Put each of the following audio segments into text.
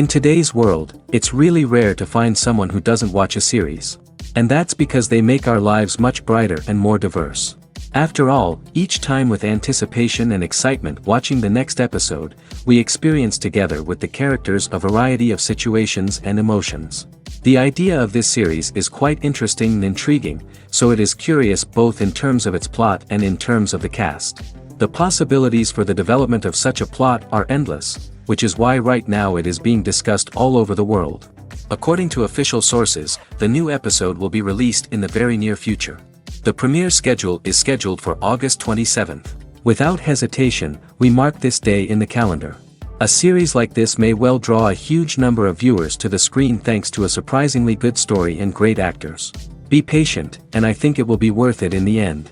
In today's world, it's really rare to find someone who doesn't watch a series. And that's because they make our lives much brighter and more diverse. After all, each time with anticipation and excitement watching the next episode, we experience together with the characters a variety of situations and emotions. The idea of this series is quite interesting and intriguing, so it is curious both in terms of its plot and in terms of the cast. The possibilities for the development of such a plot are endless, which is why right now it is being discussed all over the world. According to official sources, the new episode will be released in the very near future. The premiere schedule is scheduled for August 27th. Without hesitation, we mark this day in the calendar. A series like this may well draw a huge number of viewers to the screen thanks to a surprisingly good story and great actors. Be patient, and I think it will be worth it in the end.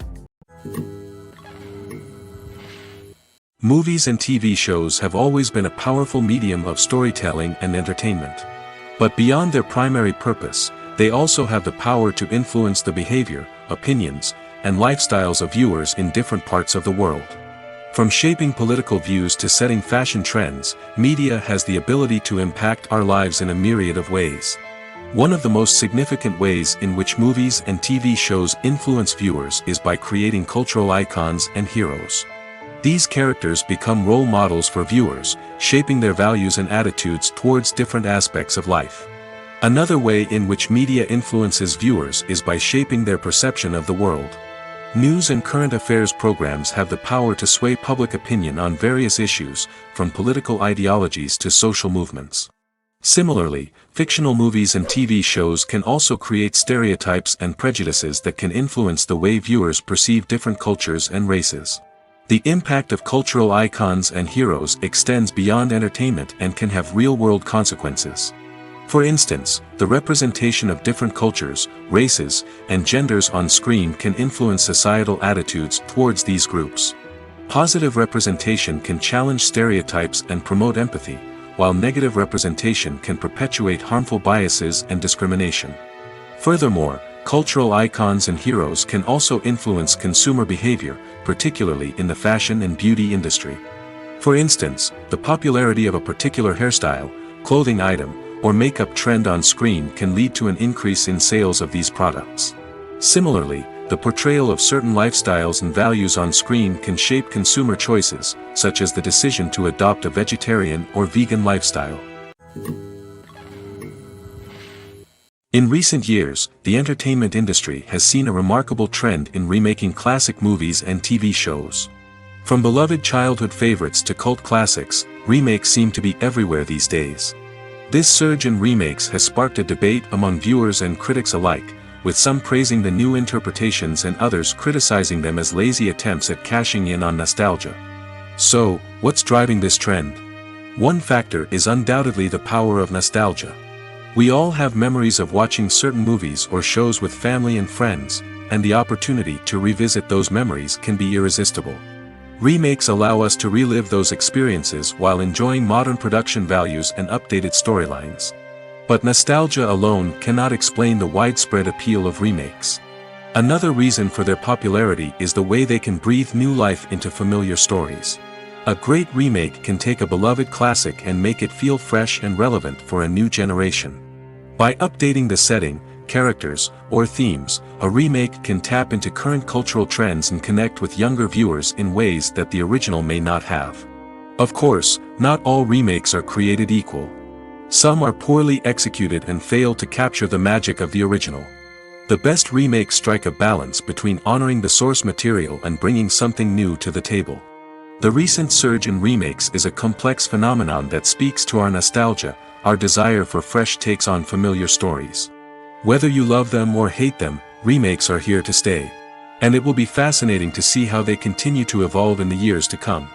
Movies and TV shows have always been a powerful medium of storytelling and entertainment. But beyond their primary purpose, they also have the power to influence the behavior, opinions, and lifestyles of viewers in different parts of the world. From shaping political views to setting fashion trends, media has the ability to impact our lives in a myriad of ways. One of the most significant ways in which movies and TV shows influence viewers is by creating cultural icons and heroes. These characters become role models for viewers, shaping their values and attitudes towards different aspects of life. Another way in which media influences viewers is by shaping their perception of the world. News and current affairs programs have the power to sway public opinion on various issues, from political ideologies to social movements. Similarly, fictional movies and TV shows can also create stereotypes and prejudices that can influence the way viewers perceive different cultures and races. The impact of cultural icons and heroes extends beyond entertainment and can have real-world consequences. For instance, the representation of different cultures, races, and genders on screen can influence societal attitudes towards these groups. Positive representation can challenge stereotypes and promote empathy, while negative representation can perpetuate harmful biases and discrimination. Furthermore, cultural icons and heroes can also influence consumer behavior, particularly in the fashion and beauty industry. For instance, the popularity of a particular hairstyle, clothing item, or makeup trend on screen can lead to an increase in sales of these products. Similarly, the portrayal of certain lifestyles and values on screen can shape consumer choices, such as the decision to adopt a vegetarian or vegan lifestyle. In recent years, the entertainment industry has seen a remarkable trend in remaking classic movies and TV shows. From beloved childhood favorites to cult classics, remakes seem to be everywhere these days. This surge in remakes has sparked a debate among viewers and critics alike, with some praising the new interpretations and others criticizing them as lazy attempts at cashing in on nostalgia. So, what's driving this trend? One factor is undoubtedly the power of nostalgia. We all have memories of watching certain movies or shows with family and friends, and the opportunity to revisit those memories can be irresistible. Remakes allow us to relive those experiences while enjoying modern production values and updated storylines. But nostalgia alone cannot explain the widespread appeal of remakes. Another reason for their popularity is the way they can breathe new life into familiar stories. A great remake can take a beloved classic and make it feel fresh and relevant for a new generation. By updating the setting, characters, or themes, a remake can tap into current cultural trends and connect with younger viewers in ways that the original may not have. Of course, not all remakes are created equal. Some are poorly executed and fail to capture the magic of the original. The best remakes strike a balance between honoring the source material and bringing something new to the table. The recent surge in remakes is a complex phenomenon that speaks to our nostalgia, our desire for fresh takes on familiar stories. Whether you love them or hate them, remakes are here to stay. And it will be fascinating to see how they continue to evolve in the years to come.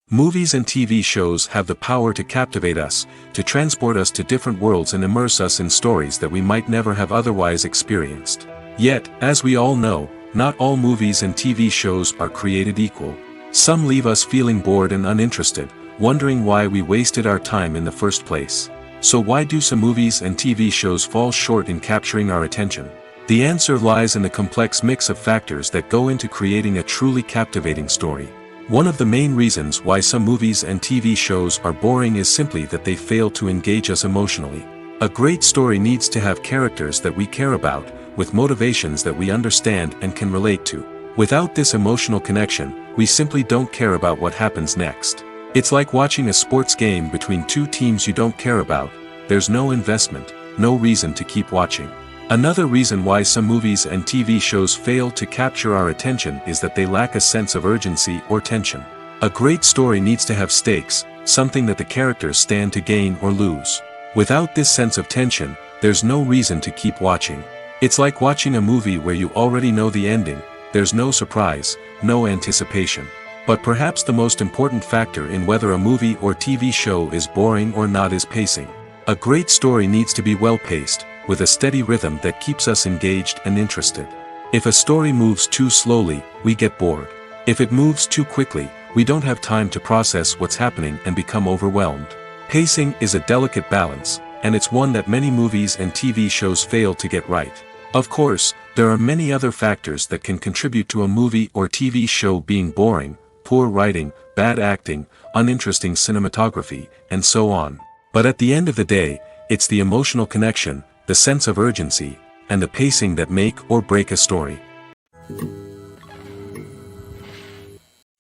Movies and TV shows have the power to captivate us, to transport us to different worlds and immerse us in stories that we might never have otherwise experienced. Yet, as we all know, not all movies and TV shows are created equal. Some leave us feeling bored and uninterested, wondering why we wasted our time in the first place. So why do some movies and TV shows fall short in capturing our attention? The answer lies in the complex mix of factors that go into creating a truly captivating story. One of the main reasons why some movies and TV shows are boring is simply that they fail to engage us emotionally. A great story needs to have characters that we care about, with motivations that we understand and can relate to. Without this emotional connection, we simply don't care about what happens next. It's like watching a sports game between two teams you don't care about. There's no investment, no reason to keep watching. Another reason why some movies and TV shows fail to capture our attention is that they lack a sense of urgency or tension. A great story needs to have stakes, something that the characters stand to gain or lose. Without this sense of tension, there's no reason to keep watching. It's like watching a movie where you already know the ending. There's no surprise, no anticipation. But perhaps the most important factor in whether a movie or TV show is boring or not is pacing. A great story needs to be well-paced, with a steady rhythm that keeps us engaged and interested. If a story moves too slowly, we get bored. If it moves too quickly, we don't have time to process what's happening and become overwhelmed. Pacing is a delicate balance, and it's one that many movies and TV shows fail to get right. Of course, there are many other factors that can contribute to a movie or TV show being boring: poor writing, bad acting, uninteresting cinematography, and so on. But at the end of the day, it's the emotional connection, the sense of urgency, and the pacing that make or break a story.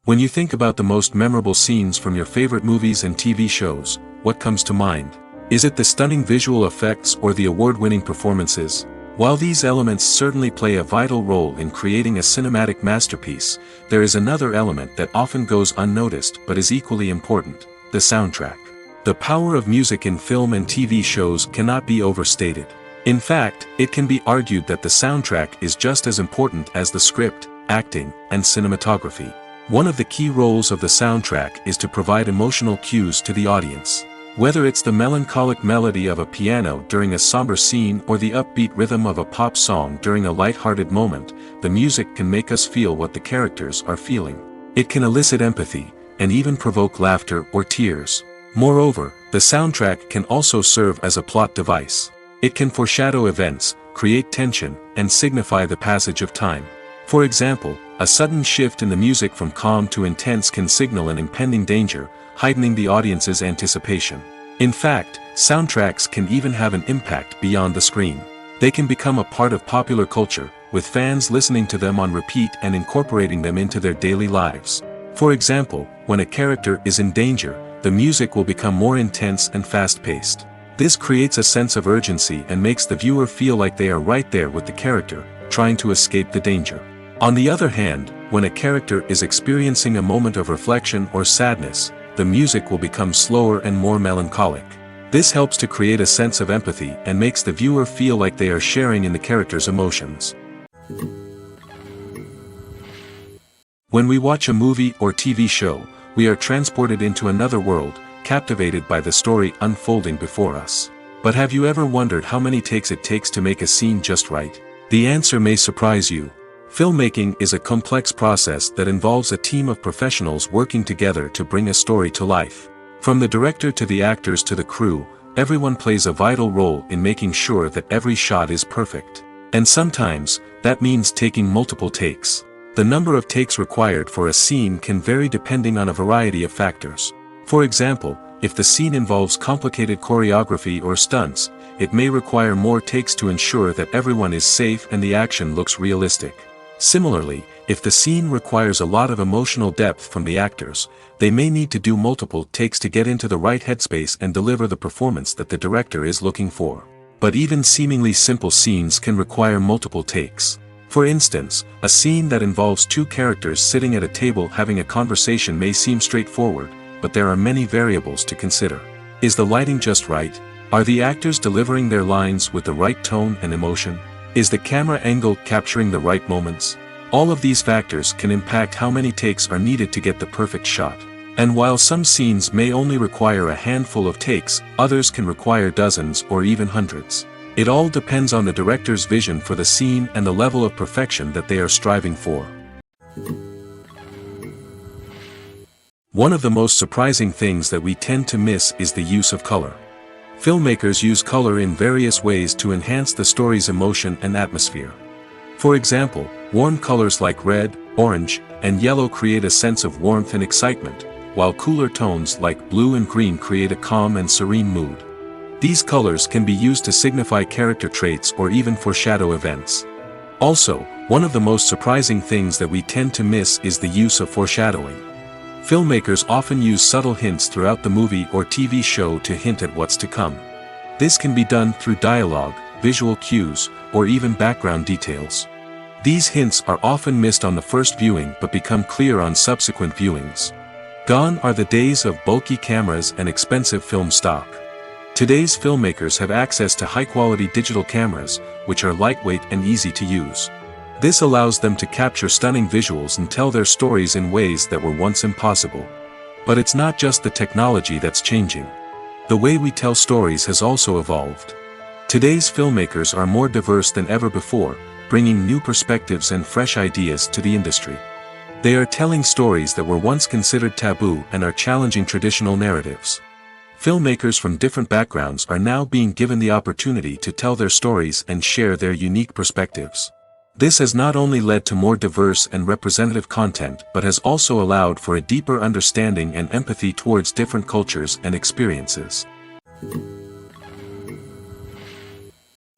When you think about the most memorable scenes from your favorite movies and TV shows, what comes to mind? Is it the stunning visual effects or the award-winning performances? While these elements certainly play a vital role in creating a cinematic masterpiece, there is another element that often goes unnoticed but is equally important: the soundtrack. The power of music in film and TV shows cannot be overstated. In fact, it can be argued that the soundtrack is just as important as the script, acting, and cinematography. One of the key roles of the soundtrack is to provide emotional cues to the audience. Whether it's the melancholic melody of a piano during a somber scene or the upbeat rhythm of a pop song during a light-hearted moment, the music can make us feel what the characters are feeling. It can elicit empathy, and even provoke laughter or tears. Moreover, the soundtrack can also serve as a plot device. It can foreshadow events, create tension, and signify the passage of time. For example, a sudden shift in the music from calm to intense can signal an impending danger, heightening the audience's anticipation. In fact, soundtracks can even have an impact beyond the screen. They can become a part of popular culture, with fans listening to them on repeat and incorporating them into their daily lives. For example, when a character is in danger, the music will become more intense and fast-paced. This creates a sense of urgency and makes the viewer feel like they are right there with the character, trying to escape the danger. On the other hand, when a character is experiencing a moment of reflection or sadness, the music will become slower and more melancholic. This helps to create a sense of empathy and makes the viewer feel like they are sharing in the character's emotions. When we watch a movie or TV show, we are transported into another world, captivated by the story unfolding before us. But have you ever wondered how many takes it takes to make a scene just right? The answer may surprise you. Filmmaking is a complex process that involves a team of professionals working together to bring a story to life. From the director to the actors to the crew, everyone plays a vital role in making sure that every shot is perfect. And sometimes, that means taking multiple takes. The number of takes required for a scene can vary depending on a variety of factors. For example, if the scene involves complicated choreography or stunts, it may require more takes to ensure that everyone is safe and the action looks realistic. Similarly, if the scene requires a lot of emotional depth from the actors, they may need to do multiple takes to get into the right headspace and deliver the performance that the director is looking for. But even seemingly simple scenes can require multiple takes. For instance, a scene that involves two characters sitting at a table having a conversation may seem straightforward, but there are many variables to consider. Is the lighting just right? Are the actors delivering their lines with the right tone and emotion? Is the camera angle capturing the right moments? All of these factors can impact how many takes are needed to get the perfect shot. And while some scenes may only require a handful of takes, others can require dozens or even hundreds. It all depends on the director's vision for the scene and the level of perfection that they are striving for. One of the most surprising things that we tend to miss is the use of color. Filmmakers use color in various ways to enhance the story's emotion and atmosphere. For example, warm colors like red, orange, and yellow create a sense of warmth and excitement, while cooler tones like blue and green create a calm and serene mood. These colors can be used to signify character traits or even foreshadow events. Also, one of the most surprising things that we tend to miss is the use of foreshadowing. Filmmakers often use subtle hints throughout the movie or TV show to hint at what's to come. This can be done through dialogue, visual cues, or even background details. These hints are often missed on the first viewing but become clear on subsequent viewings. Gone are the days of bulky cameras and expensive film stock. Today's filmmakers have access to high-quality digital cameras, which are lightweight and easy to use. This allows them to capture stunning visuals and tell their stories in ways that were once impossible. But it's not just the technology that's changing. The way we tell stories has also evolved. Today's filmmakers are more diverse than ever before, bringing new perspectives and fresh ideas to the industry. They are telling stories that were once considered taboo and are challenging traditional narratives. Filmmakers from different backgrounds are now being given the opportunity to tell their stories and share their unique perspectives. This has not only led to more diverse and representative content but has also allowed for a deeper understanding and empathy towards different cultures and experiences.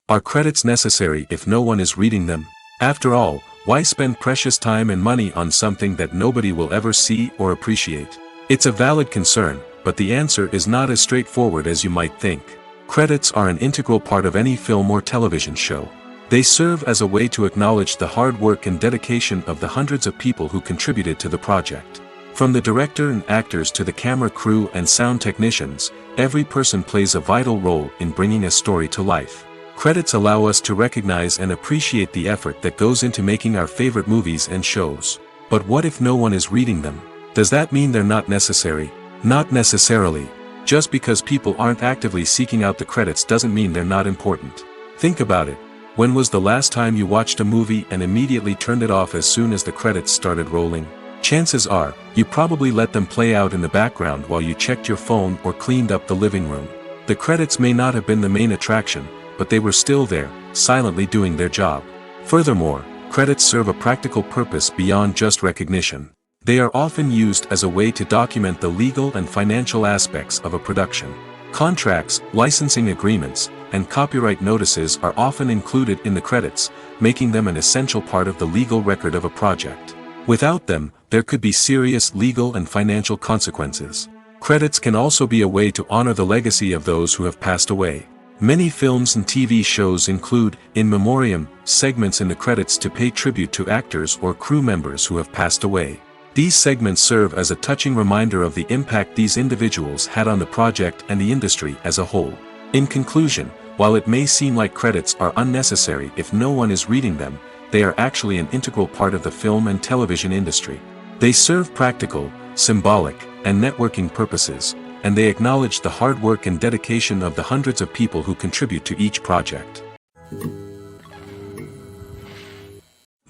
Are credits necessary if no one is reading them? After all, why spend precious time and money on something that nobody will ever see or appreciate? It's a valid concern, but the answer is not as straightforward as you might think. Credits are an integral part of any film or television show. They serve as a way to acknowledge the hard work and dedication of the hundreds of people who contributed to the project. From the director and actors to the camera crew and sound technicians, every person plays a vital role in bringing a story to life. Credits allow us to recognize and appreciate the effort that goes into making our favorite movies and shows. But what if no one is reading them? Does that mean they're not necessary? Not necessarily. Just because people aren't actively seeking out the credits doesn't mean they're not important. Think about it. When was the last time you watched a movie and immediately turned it off as soon as the credits started rolling? Chances are, you probably let them play out in the background while you checked your phone or cleaned up the living room. The credits may not have been the main attraction, but they were still there, silently doing their job. Furthermore, credits serve a practical purpose beyond just recognition. They are often used as a way to document the legal and financial aspects of a production. Contracts, licensing agreements, and copyright notices are often included in the credits, making them an essential part of the legal record of a project. Without them, there could be serious legal and financial consequences. Credits can also be a way to honor the legacy of those who have passed away. Many films and TV shows include, in memoriam, segments in the credits to pay tribute to actors or crew members who have passed away. These segments serve as a touching reminder of the impact these individuals had on the project and the industry as a whole. In conclusion, while it may seem like credits are unnecessary if no one is reading them, they are actually an integral part of the film and television industry. They serve practical, symbolic, and networking purposes, and they acknowledge the hard work and dedication of the hundreds of people who contribute to each project.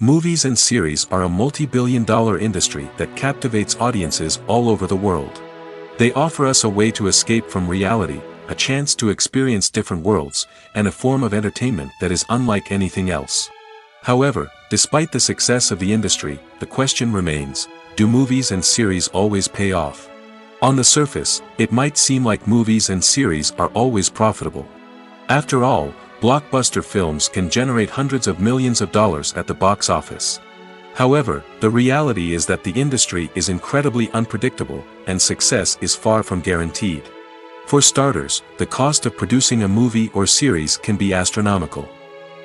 Movies and series are a multi-billion-dollar industry that captivates audiences all over the world. They offer us a way to escape from reality, a chance to experience different worlds, and a form of entertainment that is unlike anything else. However, despite the success of the industry, the question remains, do movies and series always pay off? On the surface, it might seem like movies and series are always profitable. After all, blockbuster films can generate hundreds of millions of dollars at the box office. However, the reality is that the industry is incredibly unpredictable, and success is far from guaranteed. For starters, the cost of producing a movie or series can be astronomical.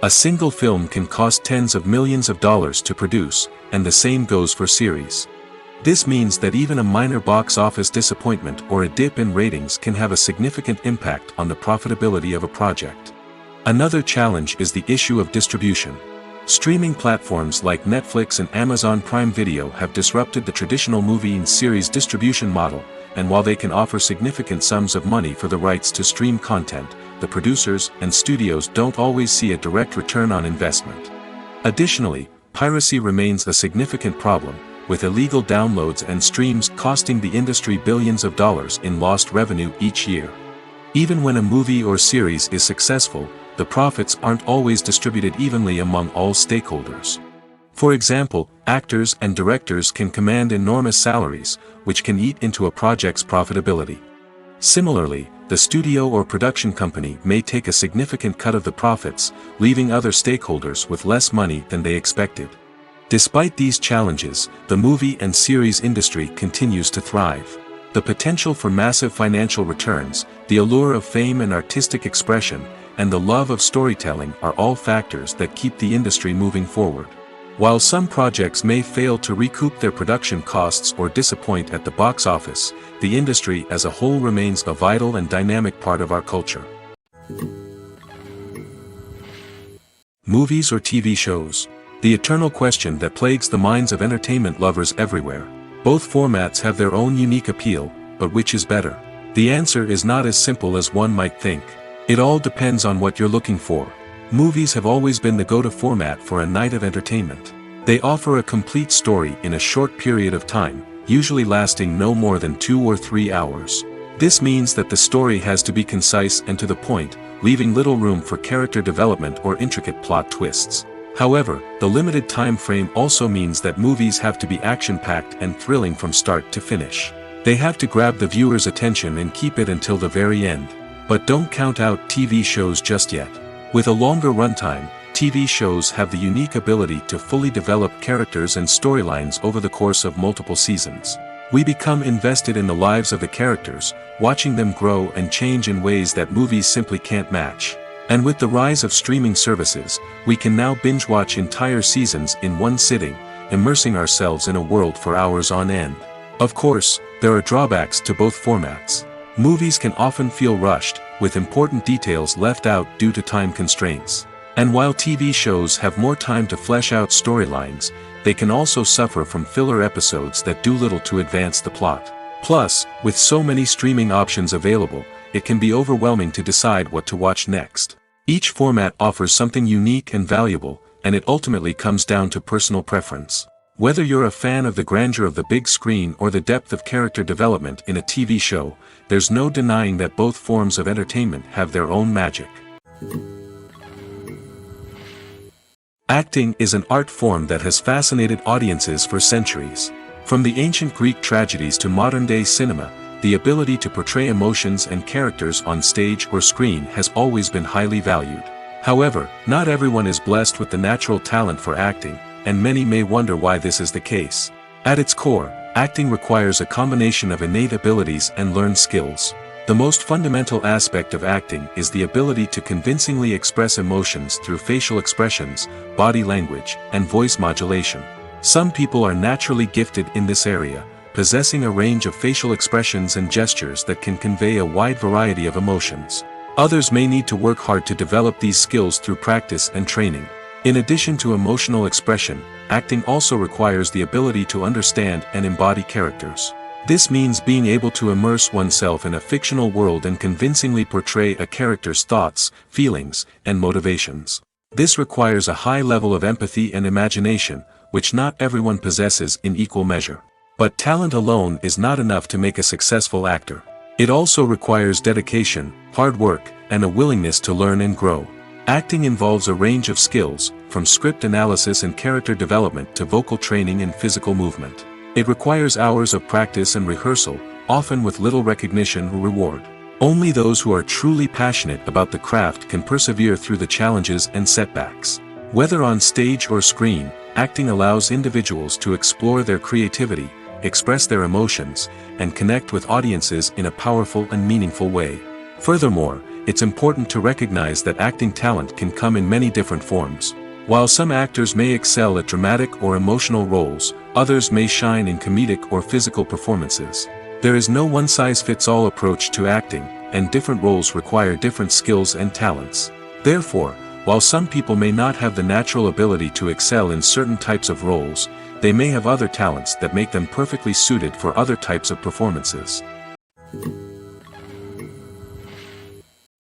A single film can cost tens of millions of dollars to produce, and the same goes for series. This means that even a minor box office disappointment or a dip in ratings can have a significant impact on the profitability of a project. Another challenge is the issue of distribution. Streaming platforms like Netflix and Amazon Prime Video have disrupted the traditional movie and series distribution model, and while they can offer significant sums of money for the rights to stream content, the producers and studios don't always see a direct return on investment. Additionally, piracy remains a significant problem, with illegal downloads and streams costing the industry billions of dollars in lost revenue each year. Even when a movie or series is successful, the profits aren't always distributed evenly among all stakeholders. For example, actors and directors can command enormous salaries, which can eat into a project's profitability. Similarly, the studio or production company may take a significant cut of the profits, leaving other stakeholders with less money than they expected. Despite these challenges, the movie and series industry continues to thrive. The potential for massive financial returns, the allure of fame and artistic expression, and the love of storytelling are all factors that keep the industry moving forward. While some projects may fail to recoup their production costs or disappoint at the box office, the industry as a whole remains a vital and dynamic part of our culture. Movies or TV shows? The eternal question that plagues the minds of entertainment lovers everywhere. Both formats have their own unique appeal, but which is better? The answer is not as simple as one might think. It all depends on what you're looking for. Movies have always been the go-to format for a night of entertainment. They offer a complete story in a short period of time, usually lasting no more than 2 or 3 hours. This means that the story has to be concise and to the point, leaving little room for character development or intricate plot twists. However, the limited time frame also means that movies have to be action-packed and thrilling from start to finish. They have to grab the viewer's attention and keep it until the very end. But don't count out TV shows just yet. With a longer runtime, TV shows have the unique ability to fully develop characters and storylines over the course of multiple seasons. We become invested in the lives of the characters, watching them grow and change in ways that movies simply can't match. And with the rise of streaming services, we can now binge-watch entire seasons in one sitting, immersing ourselves in a world for hours on end. Of course, there are drawbacks to both formats. Movies can often feel rushed, with important details left out due to time constraints. And while TV shows have more time to flesh out storylines, they can also suffer from filler episodes that do little to advance the plot. Plus, with so many streaming options available, it can be overwhelming to decide what to watch next. Each format offers something unique and valuable, and it ultimately comes down to personal preference. Whether you're a fan of the grandeur of the big screen or the depth of character development in a TV show, there's no denying that both forms of entertainment have their own magic. Acting is an art form that has fascinated audiences for centuries. From the ancient Greek tragedies to modern-day cinema, the ability to portray emotions and characters on stage or screen has always been highly valued. However, not everyone is blessed with the natural talent for acting, and many may wonder why this is the case. At its core, acting requires a combination of innate abilities and learned skills. The most fundamental aspect of acting is the ability to convincingly express emotions through facial expressions, body language, and voice modulation. Some people are naturally gifted in this area, possessing a range of facial expressions and gestures that can convey a wide variety of emotions. Others may need to work hard to develop these skills through practice and training. In addition to emotional expression, acting also requires the ability to understand and embody characters. This means being able to immerse oneself in a fictional world and convincingly portray a character's thoughts, feelings, and motivations. This requires a high level of empathy and imagination, which not everyone possesses in equal measure. But talent alone is not enough to make a successful actor. It also requires dedication, hard work, and a willingness to learn and grow. Acting involves a range of skills, from script analysis and character development to vocal training and physical movement. It requires hours of practice and rehearsal, often with little recognition or reward. Only those who are truly passionate about the craft can persevere through the challenges and setbacks. Whether on stage or screen, acting allows individuals to explore their creativity, express their emotions, and connect with audiences in a powerful and meaningful way. Furthermore, it's important to recognize that acting talent can come in many different forms. While some actors may excel at dramatic or emotional roles, others may shine in comedic or physical performances. There is no one-size-fits-all approach to acting, and different roles require different skills and talents. Therefore, while some people may not have the natural ability to excel in certain types of roles, they may have other talents that make them perfectly suited for other types of performances.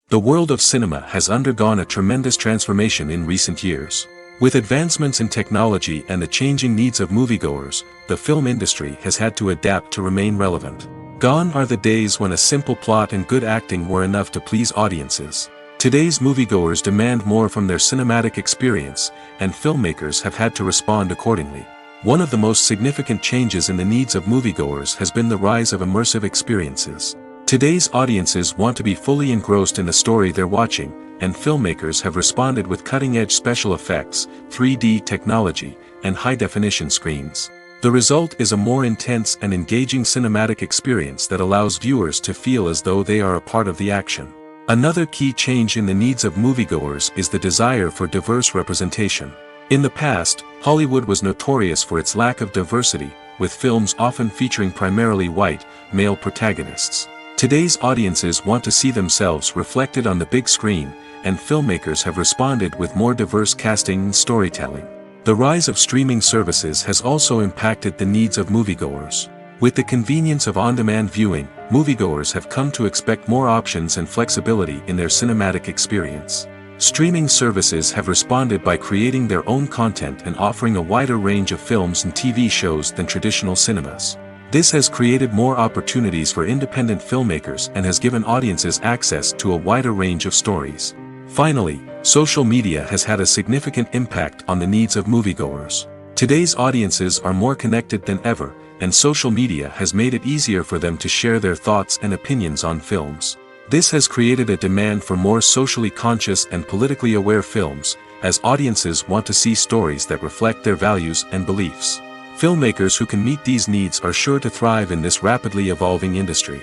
The world of cinema has undergone a tremendous transformation in recent years. With advancements in technology and the changing needs of moviegoers, the film industry has had to adapt to remain relevant. Gone are the days when a simple plot and good acting were enough to please audiences. Today's moviegoers demand more from their cinematic experience, and filmmakers have had to respond accordingly. One of the most significant changes in the needs of moviegoers has been the rise of immersive experiences. Today's audiences want to be fully engrossed in the story they're watching, and filmmakers have responded with cutting-edge special effects, 3D technology, and high-definition screens. The result is a more intense and engaging cinematic experience that allows viewers to feel as though they are a part of the action. Another key change in the needs of moviegoers is the desire for diverse representation. In the past, Hollywood was notorious for its lack of diversity, with films often featuring primarily white, male protagonists. Today's audiences want to see themselves reflected on the big screen, and filmmakers have responded with more diverse casting and storytelling. The rise of streaming services has also impacted the needs of moviegoers. With the convenience of on-demand viewing, moviegoers have come to expect more options and flexibility in their cinematic experience. Streaming services have responded by creating their own content and offering a wider range of films and TV shows than traditional cinemas. This has created more opportunities for independent filmmakers and has given audiences access to a wider range of stories. Finally, social media has had a significant impact on the needs of moviegoers. Today's audiences are more connected than ever, and social media has made it easier for them to share their thoughts and opinions on films. This has created a demand for more socially conscious and politically aware films, as audiences want to see stories that reflect their values and beliefs. Filmmakers who can meet these needs are sure to thrive in this rapidly evolving industry.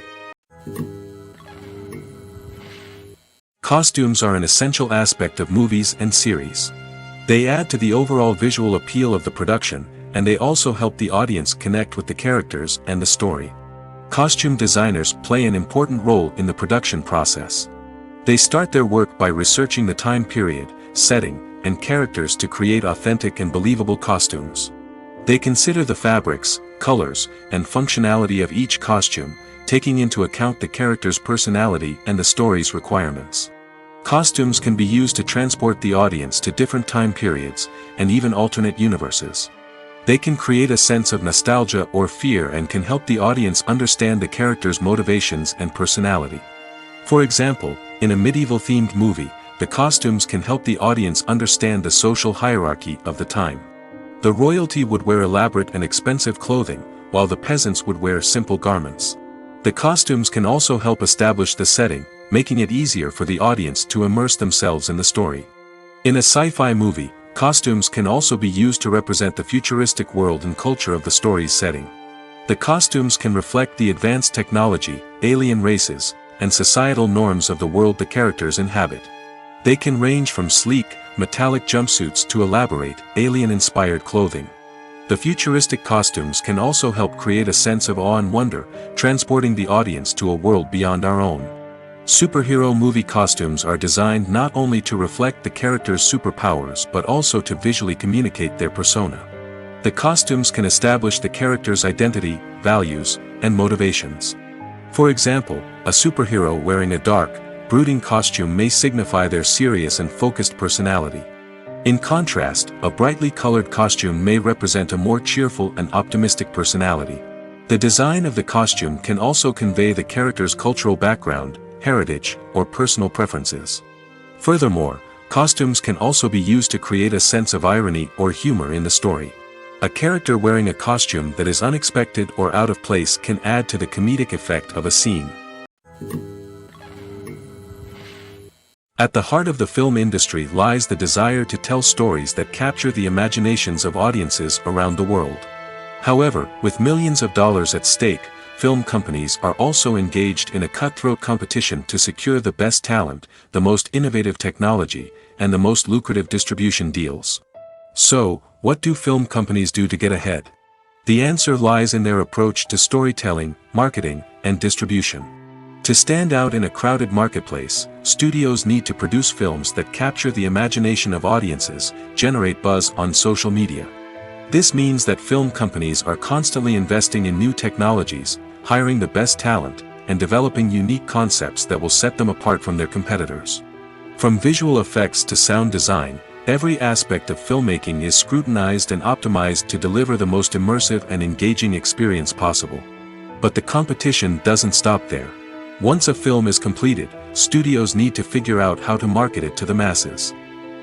Costumes are an essential aspect of movies and series. They add to the overall visual appeal of the production, and they also help the audience connect with the characters and the story. Costume designers play an important role in the production process. They start their work by researching the time period, setting, and characters to create authentic and believable costumes. They consider the fabrics, colors, and functionality of each costume, taking into account the character's personality and the story's requirements. Costumes can be used to transport the audience to different time periods, and even alternate universes. They can create a sense of nostalgia or fear and can help the audience understand the character's motivations and personality. For example, in a medieval-themed movie, the costumes can help the audience understand the social hierarchy of the time. The royalty would wear elaborate and expensive clothing, while the peasants would wear simple garments. The costumes can also help establish the setting, making it easier for the audience to immerse themselves in the story. In a sci-fi movie, costumes can also be used to represent the futuristic world and culture of the story's setting. The costumes can reflect the advanced technology, alien races, and societal norms of the world the characters inhabit. They can range from sleek, metallic jumpsuits to elaborate, alien-inspired clothing. The futuristic costumes can also help create a sense of awe and wonder, transporting the audience to a world beyond our own. Superhero movie costumes are designed not only to reflect the character's superpowers but also to visually communicate their persona. The costumes can establish the character's identity, values, and motivations. For example, a superhero wearing a dark, brooding costume may signify their serious and focused personality. In contrast, a brightly colored costume may represent a more cheerful and optimistic personality. The design of the costume can also convey the character's cultural background, heritage, or personal preferences. Furthermore, costumes can also be used to create a sense of irony or humor in the story. A character wearing a costume that is unexpected or out of place can add to the comedic effect of a scene. At the heart of the film industry lies the desire to tell stories that capture the imaginations of audiences around the world. However, with millions of dollars at stake, film companies are also engaged in a cutthroat competition to secure the best talent, the most innovative technology, and the most lucrative distribution deals. So, what do film companies do to get ahead? The answer lies in their approach to storytelling, marketing, and distribution. To stand out in a crowded marketplace, studios need to produce films that capture the imagination of audiences, generate buzz on social media. This means that film companies are constantly investing in new technologies, hiring the best talent, and developing unique concepts that will set them apart from their competitors. From visual effects to sound design, every aspect of filmmaking is scrutinized and optimized to deliver the most immersive and engaging experience possible. But the competition doesn't stop there. Once a film is completed, studios need to figure out how to market it to the masses.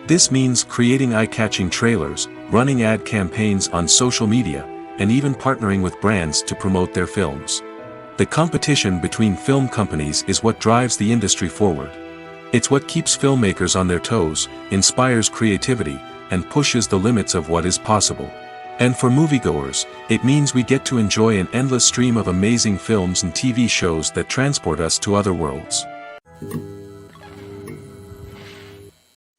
This means creating eye-catching trailers, running ad campaigns on social media, and even partnering with brands to promote their films. The competition between film companies is what drives the industry forward. It's what keeps filmmakers on their toes, inspires creativity, and pushes the limits of what is possible. And for moviegoers, it means we get to enjoy an endless stream of amazing films and TV shows that transport us to other worlds.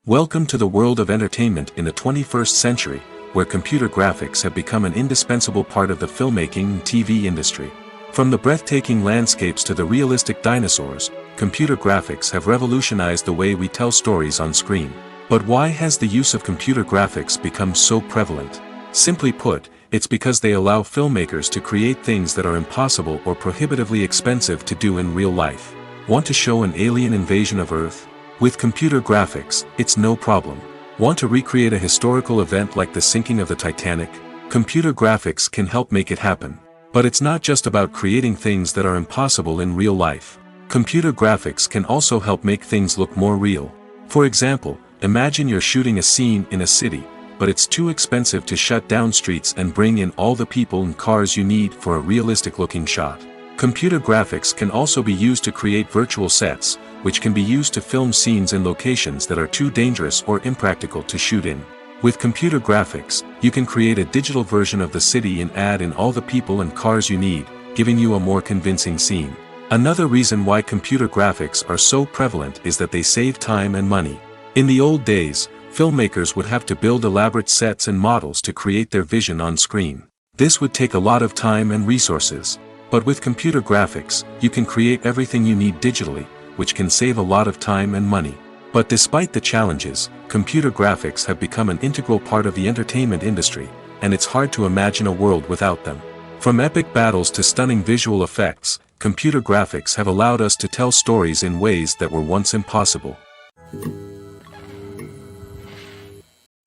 Welcome to the world of entertainment in the 21st century, where computer graphics have become an indispensable part of the filmmaking and TV industry. From the breathtaking landscapes to the realistic dinosaurs, computer graphics have revolutionized the way we tell stories on screen. But why has the use of computer graphics become so prevalent? Simply put, it's because they allow filmmakers to create things that are impossible or prohibitively expensive to do in real life. Want to show an alien invasion of Earth? With computer graphics, it's no problem. Want to recreate a historical event like the sinking of the Titanic? Computer graphics can help make it happen. But it's not just about creating things that are impossible in real life. Computer graphics can also help make things look more real. For example, imagine you're shooting a scene in a city, but it's too expensive to shut down streets and bring in all the people and cars you need for a realistic-looking shot. Computer graphics can also be used to create virtual sets, which can be used to film scenes in locations that are too dangerous or impractical to shoot in. With computer graphics, you can create a digital version of the city and add in all the people and cars you need, giving you a more convincing scene. Another reason why computer graphics are so prevalent is that they save time and money. In the old days, filmmakers would have to build elaborate sets and models to create their vision on screen. This would take a lot of time and resources. But with computer graphics, you can create everything you need digitally, which can save a lot of time and money. But despite the challenges, computer graphics have become an integral part of the entertainment industry, and it's hard to imagine a world without them. From epic battles to stunning visual effects, computer graphics have allowed us to tell stories in ways that were once impossible.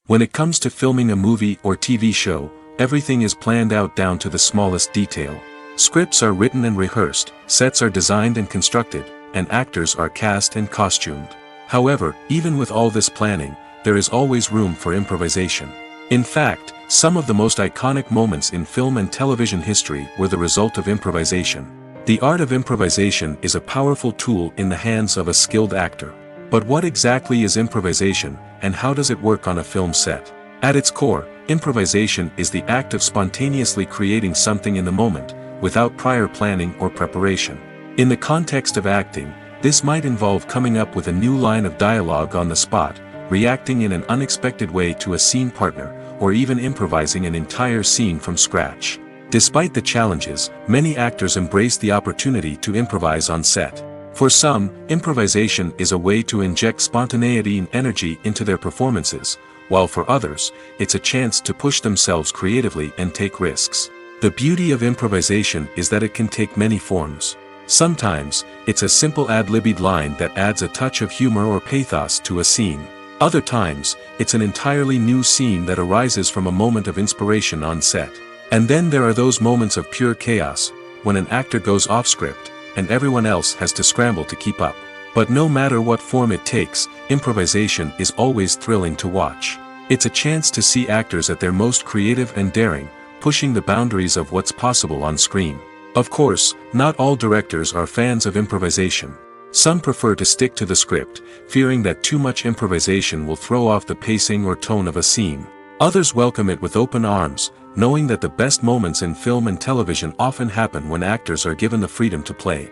When it comes to filming a movie or TV show, everything is planned out down to the smallest detail. Scripts are written and rehearsed, sets are designed and constructed, and actors are cast and costumed. However, even with all this planning, there is always room for improvisation. In fact, some of the most iconic moments in film and television history were the result of improvisation. The art of improvisation is a powerful tool in the hands of a skilled actor. But what exactly is improvisation, and how does it work on a film set? At its core, improvisation is the act of spontaneously creating something in the moment, without prior planning or preparation. In the context of acting, this might involve coming up with a new line of dialogue on the spot, reacting in an unexpected way to a scene partner, or even improvising an entire scene from scratch. Despite the challenges, many actors embrace the opportunity to improvise on set. For some, improvisation is a way to inject spontaneity and energy into their performances, while for others, it's a chance to push themselves creatively and take risks. The beauty of improvisation is that it can take many forms. Sometimes, it's a simple ad-libbed line that adds a touch of humor or pathos to a scene. Other times, it's an entirely new scene that arises from a moment of inspiration on set. And then there are those moments of pure chaos, when an actor goes off script, and everyone else has to scramble to keep up. But no matter what form it takes, improvisation is always thrilling to watch. It's a chance to see actors at their most creative and daring, pushing the boundaries of what's possible on screen. Of course, not all directors are fans of improvisation. Some prefer to stick to the script, fearing that too much improvisation will throw off the pacing or tone of a scene. Others welcome it with open arms, knowing that the best moments in film and television often happen when actors are given the freedom to play.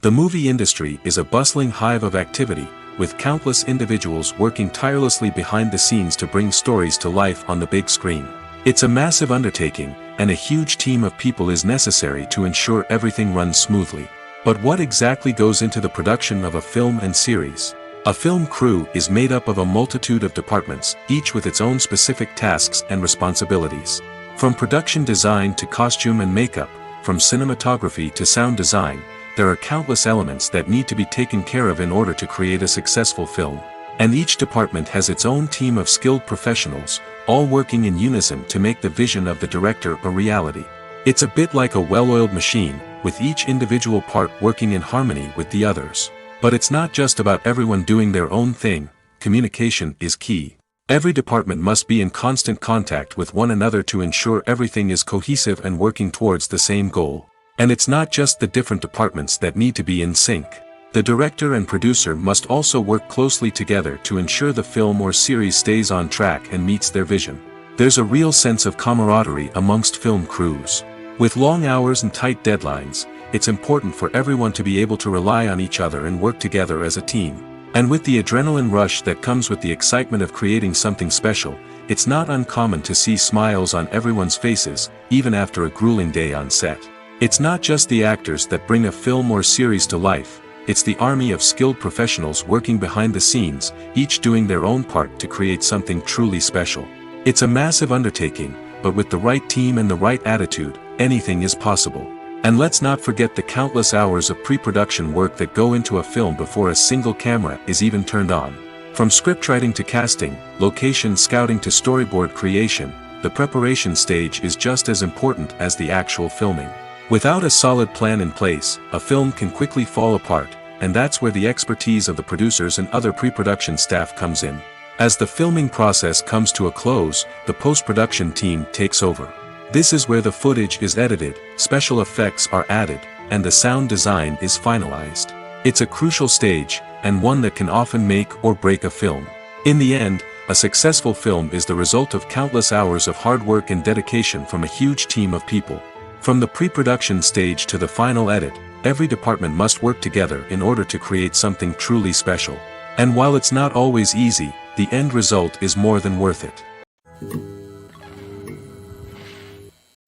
The movie industry is a bustling hive of activity, with countless individuals working tirelessly behind the scenes to bring stories to life on the big screen. It's a massive undertaking, and a huge team of people is necessary to ensure everything runs smoothly. But what exactly goes into the production of a film and series? A film crew is made up of a multitude of departments, each with its own specific tasks and responsibilities. From production design to costume and makeup, from cinematography to sound design, there are countless elements that need to be taken care of in order to create a successful film. And each department has its own team of skilled professionals, all working in unison to make the vision of the director a reality. It's a bit like a well-oiled machine, with each individual part working in harmony with the others. But it's not just about everyone doing their own thing. communication is key. Every department must be in constant contact with one another to ensure everything is cohesive and working towards the same goal. And it's not just the different departments that need to be in sync. The director and producer must also work closely together to ensure the film or series stays on track and meets their vision. There's a real sense of camaraderie amongst film crews. With long hours and tight deadlines, it's important for everyone to be able to rely on each other and work together as a team. And with the adrenaline rush that comes with the excitement of creating something special, it's not uncommon to see smiles on everyone's faces, even after a grueling day on set. It's not just the actors that bring a film or series to life, it's the army of skilled professionals working behind the scenes, each doing their own part to create something truly special. It's a massive undertaking, but with the right team and the right attitude, anything is possible. And let's not forget the countless hours of pre-production work that go into a film before a single camera is even turned on. From scriptwriting to casting, location scouting to storyboard creation, the preparation stage is just as important as the actual filming. Without a solid plan in place, a film can quickly fall apart, and that's where the expertise of the producers and other pre-production staff comes in. As the filming process comes to a close, the post-production team takes over. This is where the footage is edited, special effects are added, and the sound design is finalized. It's a crucial stage, and one that can often make or break a film. In the end, a successful film is the result of countless hours of hard work and dedication from a huge team of people. From the pre-production stage to the final edit, every department must work together in order to create something truly special. And while it's not always easy, the end result is more than worth it.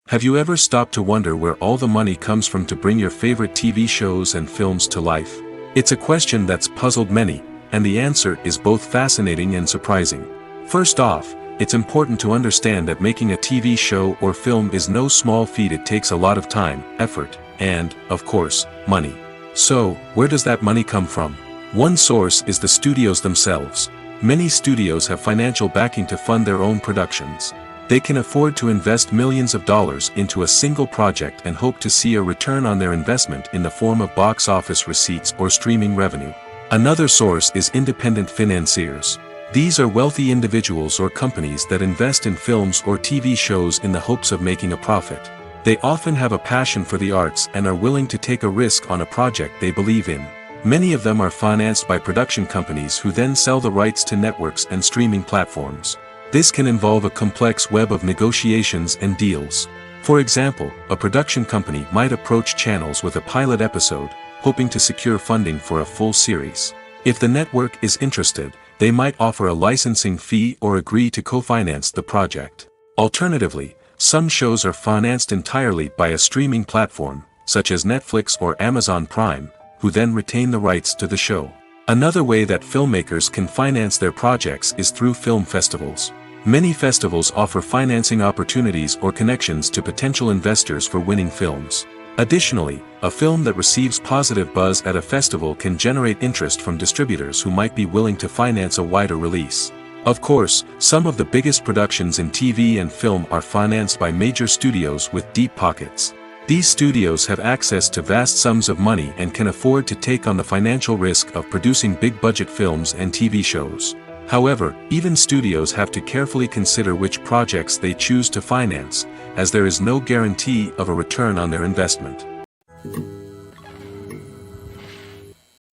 Have you ever stopped to wonder where all the money comes from to bring your favorite TV shows and films to life? It's a question that's puzzled many, and the answer is both fascinating and surprising. First off, it's important to understand that making a TV show or film is no small feat. It takes a lot of time, effort, and, of course, money. So, where does that money come from? One source is the studios themselves. Many studios have financial backing to fund their own productions. They can afford to invest millions of dollars into a single project and hope to see a return on their investment in the form of box office receipts or streaming revenue. Another source is independent financiers. These are wealthy individuals or companies that invest in films or TV shows in the hopes of making a profit. They often have a passion for the arts and are willing to take a risk on a project they believe in. Many of them are financed by production companies who then sell the rights to networks and streaming platforms. This can involve a complex web of negotiations and deals. For example, a production company might approach channels with a pilot episode, hoping to secure funding for a full series. If the network is interested, they might offer a licensing fee or agree to co-finance the project. Alternatively, some shows are financed entirely by a streaming platform, such as Netflix or Amazon Prime, who then retain the rights to the show. Another way that filmmakers can finance their projects is through film festivals. Many festivals offer financing opportunities or connections to potential investors for winning films. Additionally, a film that receives positive buzz at a festival can generate interest from distributors who might be willing to finance a wider release. Of course, some of the biggest productions in TV and film are financed by major studios with deep pockets. These studios have access to vast sums of money and can afford to take on the financial risk of producing big-budget films and TV shows. However, even studios have to carefully consider which projects they choose to finance, as there is no guarantee of a return on their investment.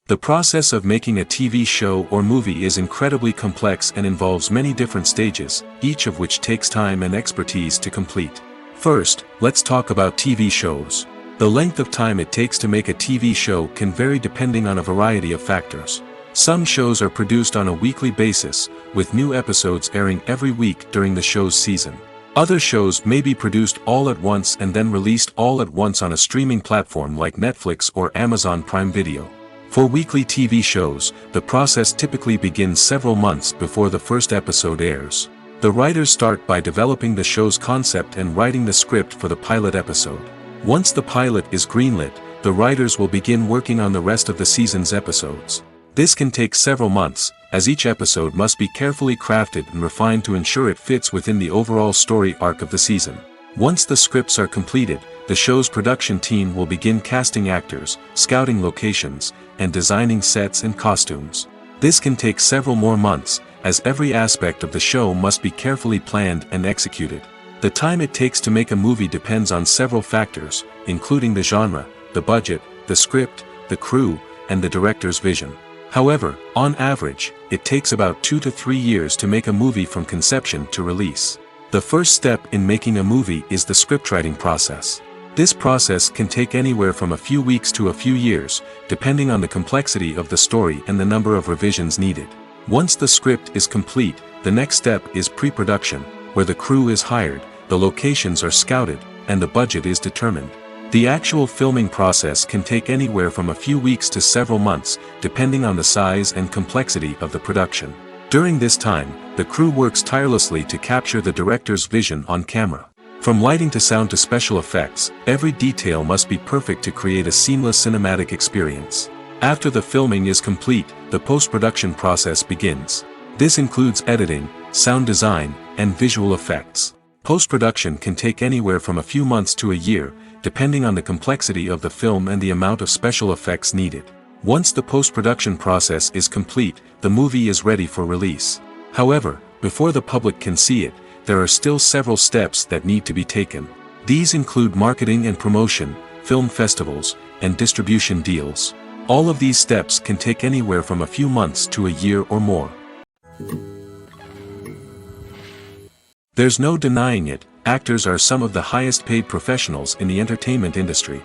The process of making a TV show or movie is incredibly complex and involves many different stages, each of which takes time and expertise to complete. First, let's talk about TV shows. The length of time it takes to make a TV show can vary depending on a variety of factors. Some shows are produced on a weekly basis, with new episodes airing every week during the show's season. Other shows may be produced all at once and then released all at once on a streaming platform like Netflix or Amazon Prime Video. For weekly TV shows, the process typically begins several months before the first episode airs. The writers start by developing the show's concept and writing the script for the pilot episode. Once the pilot is greenlit, the writers will begin working on the rest of the season's episodes. This can take several months, as each episode must be carefully crafted and refined to ensure it fits within the overall story arc of the season. Once the scripts are completed, the show's production team will begin casting actors, scouting locations, and designing sets and costumes. This can take several more months, as every aspect of the show must be carefully planned and executed. The time it takes to make a movie depends on several factors, including the genre, the budget, the script, the crew, and the director's vision. However, on average, it takes about 2 to 3 years to make a movie from conception to release. The first step in making a movie is the scriptwriting process. This process can take anywhere from a few weeks to a few years, depending on the complexity of the story and the number of revisions needed. Once the script is complete, the next step is pre-production, where the crew is hired, the locations are scouted, and the budget is determined. The actual filming process can take anywhere from a few weeks to several months, depending on the size and complexity of the production. During this time, the crew works tirelessly to capture the director's vision on camera. From lighting to sound to special effects, every detail must be perfect to create a seamless cinematic experience. After the filming is complete, the post-production process begins. This includes editing, sound design, and visual effects. Post-production can take anywhere from a few months to a year, depending on the complexity of the film and the amount of special effects needed. Once the post-production process is complete, the movie is ready for release. However, before the public can see it, there are still several steps that need to be taken. These include marketing and promotion, film festivals, and distribution deals. All of these steps can take anywhere from a few months to a year or more. There's no denying it, actors are some of the highest paid professionals in the entertainment industry.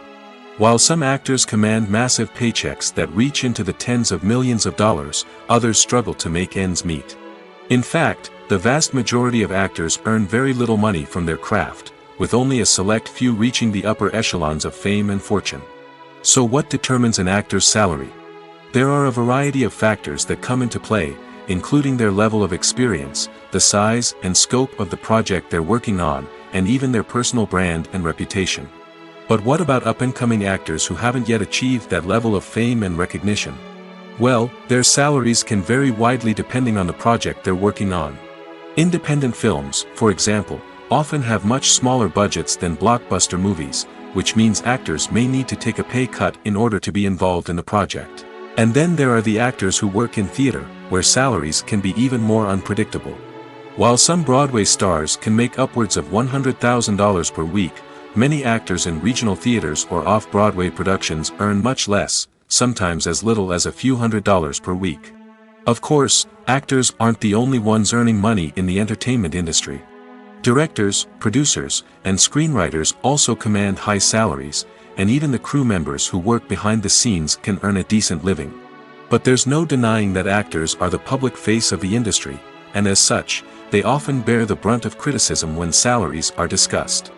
While some actors command massive paychecks that reach into the tens of millions of dollars, others struggle to make ends meet. In fact, the vast majority of actors earn very little money from their craft, with only a select few reaching the upper echelons of fame and fortune. So what determines an actor's salary? There are a variety of factors that come into play, including their level of experience, the size and scope of the project they're working on, and even their personal brand and reputation. But what about up-and-coming actors who haven't yet achieved that level of fame and recognition? Well, their salaries can vary widely depending on the project they're working on. Independent films, for example, often have much smaller budgets than blockbuster movies, which means actors may need to take a pay cut in order to be involved in the project. And then there are the actors who work in theater, where salaries can be even more unpredictable. While some Broadway stars can make upwards of $100,000 per week, many actors in regional theaters or off-Broadway productions earn much less, sometimes as little as a few $100s per week. Of course, actors aren't the only ones earning money in the entertainment industry. Directors, producers, and screenwriters also command high salaries, and even the crew members who work behind the scenes can earn a decent living. But there's no denying that actors are the public face of the industry, and as such, they often bear the brunt of criticism when salaries are discussed.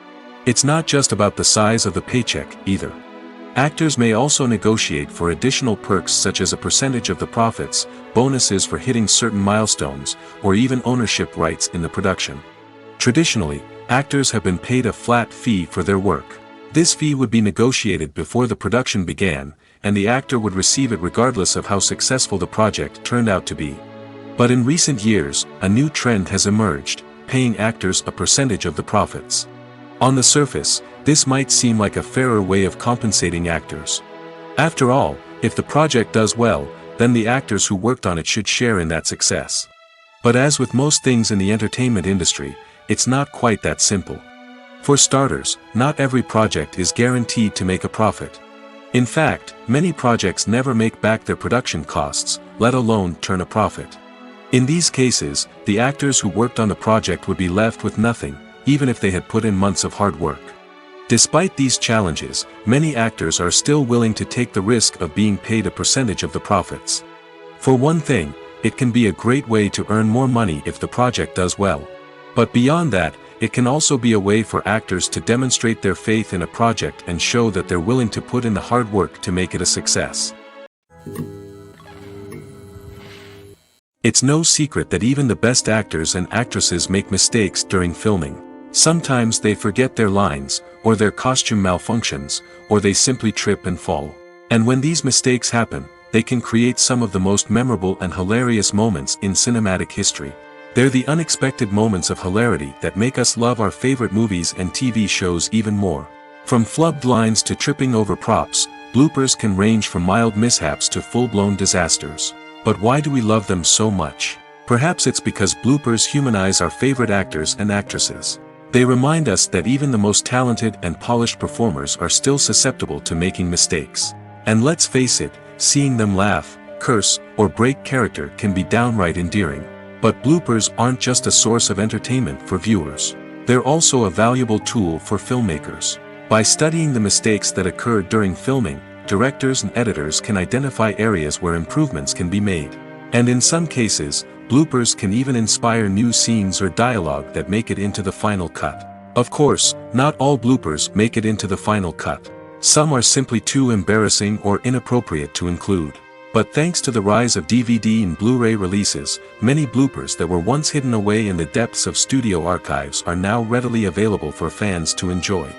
It's not just about the size of the paycheck, either. Actors may also negotiate for additional perks such as a percentage of the profits, bonuses for hitting certain milestones, or even ownership rights in the production. Traditionally, actors have been paid a flat fee for their work. This fee would be negotiated before the production began, and the actor would receive it regardless of how successful the project turned out to be. But in recent years, a new trend has emerged, paying actors a percentage of the profits. On the surface, this might seem like a fairer way of compensating actors. After all, if the project does well, then the actors who worked on it should share in that success. But as with most things in the entertainment industry, it's not quite that simple. For starters, not every project is guaranteed to make a profit. In fact, many projects never make back their production costs, let alone turn a profit. In these cases, the actors who worked on the project would be left with nothing, even if they had put in months of hard work. Despite these challenges, many actors are still willing to take the risk of being paid a percentage of the profits. For one thing, it can be a great way to earn more money if the project does well. But beyond that, it can also be a way for actors to demonstrate their faith in a project and show that they're willing to put in the hard work to make it a success. It's no secret that even the best actors and actresses make mistakes during filming. Sometimes they forget their lines, or their costume malfunctions, or they simply trip and fall. And when these mistakes happen, they can create some of the most memorable and hilarious moments in cinematic history. They're the unexpected moments of hilarity that make us love our favorite movies and TV shows even more. From flubbed lines to tripping over props, bloopers can range from mild mishaps to full-blown disasters. But why do we love them so much? Perhaps it's because bloopers humanize our favorite actors and actresses. They remind us that even the most talented and polished performers are still susceptible to making mistakes. And let's face it, seeing them laugh, curse, or break character can be downright endearing. But bloopers aren't just a source of entertainment for viewers. They're also a valuable tool for filmmakers. By studying the mistakes that occur during filming, directors and editors can identify areas where improvements can be made. And in some cases, bloopers can even inspire new scenes or dialogue that make it into the final cut. Of course, not all bloopers make it into the final cut. Some are simply too embarrassing or inappropriate to include. But thanks to the rise of DVD and Blu-ray releases, many bloopers that were once hidden away in the depths of studio archives are now readily available for fans to enjoy.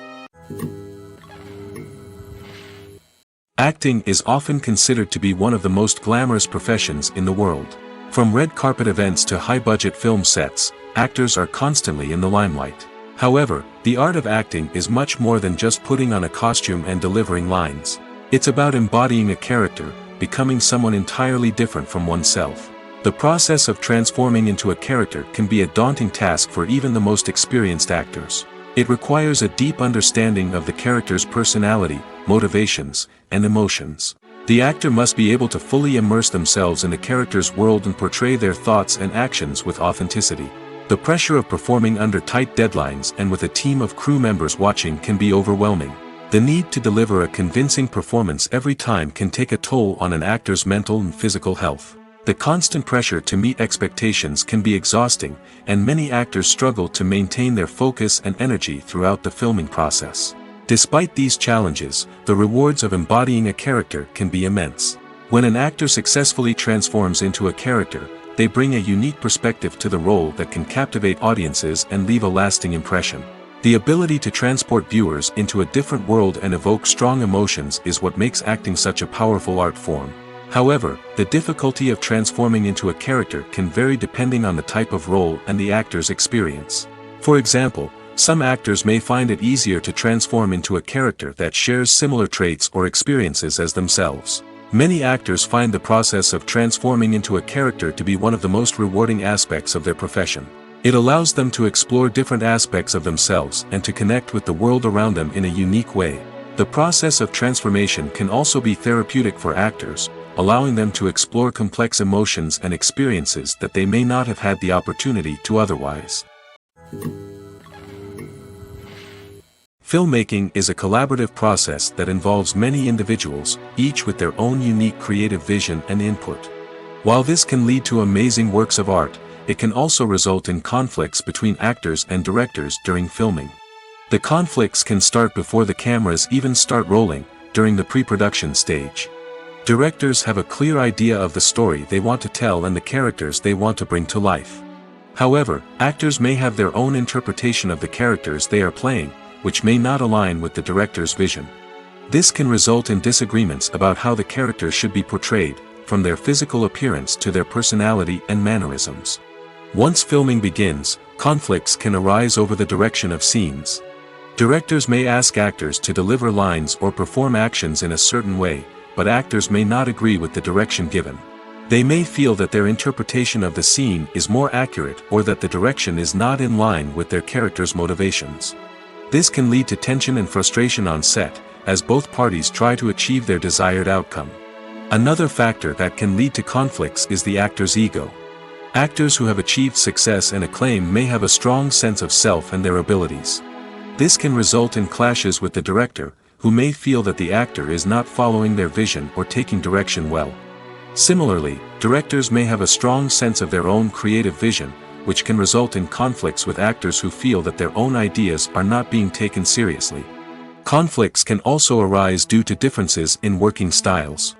Acting is often considered to be one of the most glamorous professions in the world. From red carpet events to high-budget film sets, actors are constantly in the limelight. However, the art of acting is much more than just putting on a costume and delivering lines. It's about embodying a character, becoming someone entirely different from oneself. The process of transforming into a character can be a daunting task for even the most experienced actors. It requires a deep understanding of the character's personality, motivations, and emotions. The actor must be able to fully immerse themselves in the character's world and portray their thoughts and actions with authenticity. The pressure of performing under tight deadlines and with a team of crew members watching can be overwhelming. The need to deliver a convincing performance every time can take a toll on an actor's mental and physical health. The constant pressure to meet expectations can be exhausting, and many actors struggle to maintain their focus and energy throughout the filming process. Despite these challenges, the rewards of embodying a character can be immense. When an actor successfully transforms into a character, they bring a unique perspective to the role that can captivate audiences and leave a lasting impression. The ability to transport viewers into a different world and evoke strong emotions is what makes acting such a powerful art form. However, the difficulty of transforming into a character can vary depending on the type of role and the actor's experience. For example, some actors may find it easier to transform into a character that shares similar traits or experiences as themselves. Many actors find the process of transforming into a character to be one of the most rewarding aspects of their profession. It allows them to explore different aspects of themselves and to connect with the world around them in a unique way. The process of transformation can also be therapeutic for actors, allowing them to explore complex emotions and experiences that they may not have had the opportunity to otherwise. Filmmaking is a collaborative process that involves many individuals, each with their own unique creative vision and input. While this can lead to amazing works of art, it can also result in conflicts between actors and directors during filming. The conflicts can start before the cameras even start rolling, during the pre-production stage. Directors have a clear idea of the story they want to tell and the characters they want to bring to life. However, actors may have their own interpretation of the characters they are playing, which may not align with the director's vision. This can result in disagreements about how the character should be portrayed, from their physical appearance to their personality and mannerisms. Once filming begins, conflicts can arise over the direction of scenes. Directors may ask actors to deliver lines or perform actions in a certain way, but actors may not agree with the direction given. They may feel that their interpretation of the scene is more accurate or that the direction is not in line with their character's motivations. This can lead to tension and frustration on set, as both parties try to achieve their desired outcome. Another factor that can lead to conflicts is the actor's ego. Actors who have achieved success and acclaim may have a strong sense of self and their abilities. This can result in clashes with the director, who may feel that the actor is not following their vision or taking direction well. Similarly, directors may have a strong sense of their own creative vision, which can result in conflicts with actors who feel that their own ideas are not being taken seriously. Conflicts can also arise due to differences in working styles.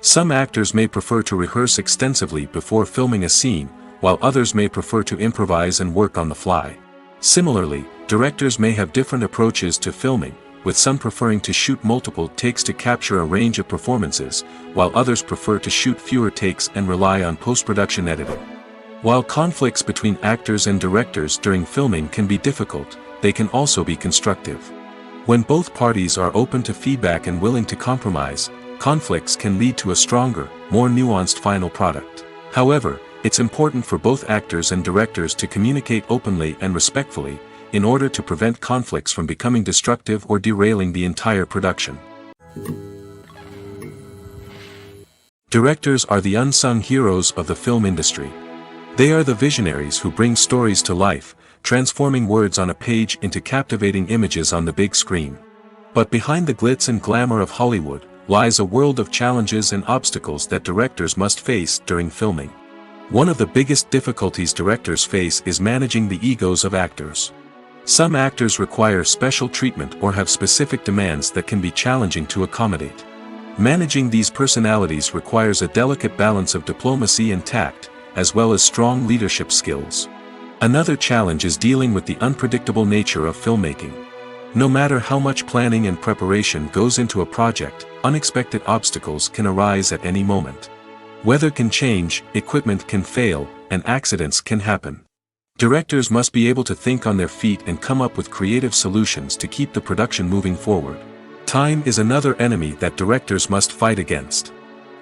Some actors may prefer to rehearse extensively before filming a scene, while others may prefer to improvise and work on the fly. Similarly, directors may have different approaches to filming, with some preferring to shoot multiple takes to capture a range of performances, while others prefer to shoot fewer takes and rely on post-production editing. While conflicts between actors and directors during filming can be difficult, they can also be constructive. When both parties are open to feedback and willing to compromise, conflicts can lead to a stronger, more nuanced final product. However, it's important for both actors and directors to communicate openly and respectfully, in order to prevent conflicts from becoming destructive or derailing the entire production. Directors are the unsung heroes of the film industry. They are the visionaries who bring stories to life, transforming words on a page into captivating images on the big screen. But behind the glitz and glamour of Hollywood, lies a world of challenges and obstacles that directors must face during filming. One of the biggest difficulties directors face is managing the egos of actors. Some actors require special treatment or have specific demands that can be challenging to accommodate. Managing these personalities requires a delicate balance of diplomacy and tact, as well as strong leadership skills. Another challenge is dealing with the unpredictable nature of filmmaking. No matter how much planning and preparation goes into a project, unexpected obstacles can arise at any moment. Weather can change, equipment can fail, and accidents can happen. Directors must be able to think on their feet and come up with creative solutions to keep the production moving forward. Time is another enemy that directors must fight against.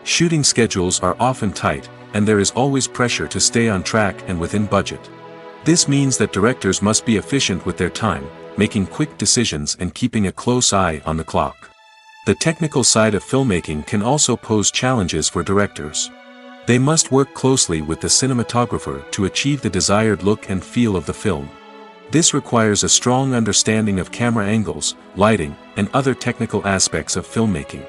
Shooting schedules are often tight, and there is always pressure to stay on track and within budget. This means that directors must be efficient with their time, making quick decisions and keeping a close eye on the clock. The technical side of filmmaking can also pose challenges for directors. They must work closely with the cinematographer to achieve the desired look and feel of the film. This requires a strong understanding of camera angles, lighting, and other technical aspects of filmmaking.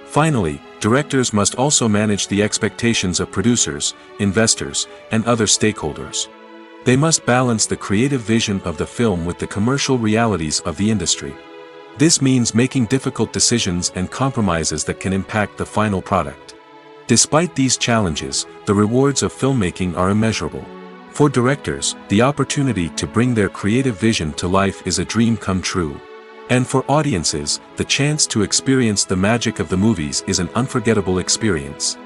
Finally, directors must also manage the expectations of producers, investors, and other stakeholders. They must balance the creative vision of the film with the commercial realities of the industry. This means making difficult decisions and compromises that can impact the final product. Despite these challenges, the rewards of filmmaking are immeasurable. For directors, the opportunity to bring their creative vision to life is a dream come true. And for audiences, the chance to experience the magic of the movies is an unforgettable experience.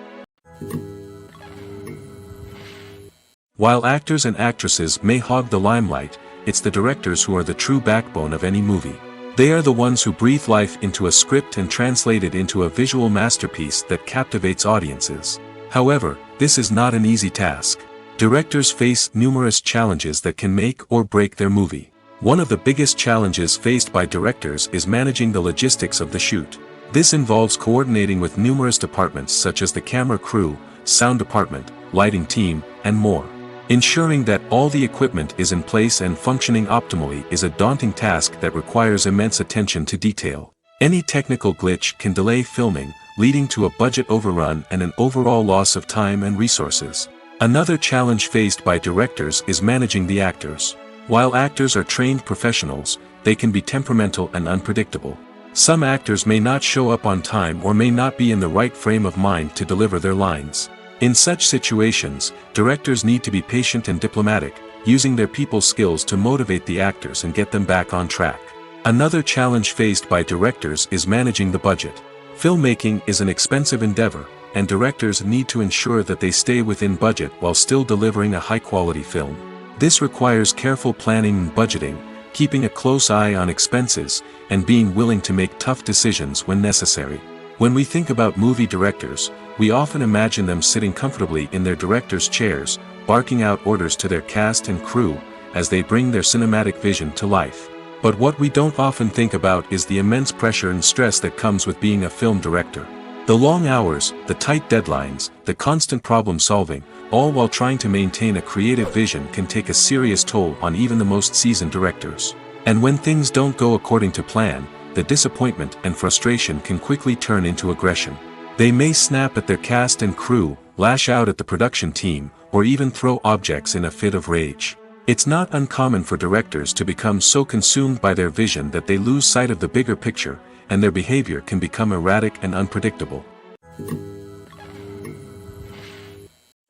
While actors and actresses may hog the limelight, it's the directors who are the true backbone of any movie. They are the ones who breathe life into a script and translate it into a visual masterpiece that captivates audiences. However, this is not an easy task. Directors face numerous challenges that can make or break their movie. One of the biggest challenges faced by directors is managing the logistics of the shoot. This involves coordinating with numerous departments such as the camera crew, sound department, lighting team, and more. Ensuring that all the equipment is in place and functioning optimally is a daunting task that requires immense attention to detail. Any technical glitch can delay filming, leading to a budget overrun and an overall loss of time and resources. Another challenge faced by directors is managing the actors. While actors are trained professionals, they can be temperamental and unpredictable. Some actors may not show up on time or may not be in the right frame of mind to deliver their lines. In such situations, directors need to be patient and diplomatic, using their people skills to motivate the actors and get them back on track. Another challenge faced by directors is managing the budget. Filmmaking is an expensive endeavor, and directors need to ensure that they stay within budget while still delivering a high-quality film. This requires careful planning and budgeting, keeping a close eye on expenses, and being willing to make tough decisions when necessary. When we think about movie directors, we often imagine them sitting comfortably in their director's chairs, barking out orders to their cast and crew, as they bring their cinematic vision to life. But what we don't often think about is the immense pressure and stress that comes with being a film director. The long hours, the tight deadlines, the constant problem solving, all while trying to maintain a creative vision can take a serious toll on even the most seasoned directors. And when things don't go according to plan, the disappointment and frustration can quickly turn into aggression. They may snap at their cast and crew, lash out at the production team, or even throw objects in a fit of rage. It's not uncommon for directors to become so consumed by their vision that they lose sight of the bigger picture, and their behavior can become erratic and unpredictable.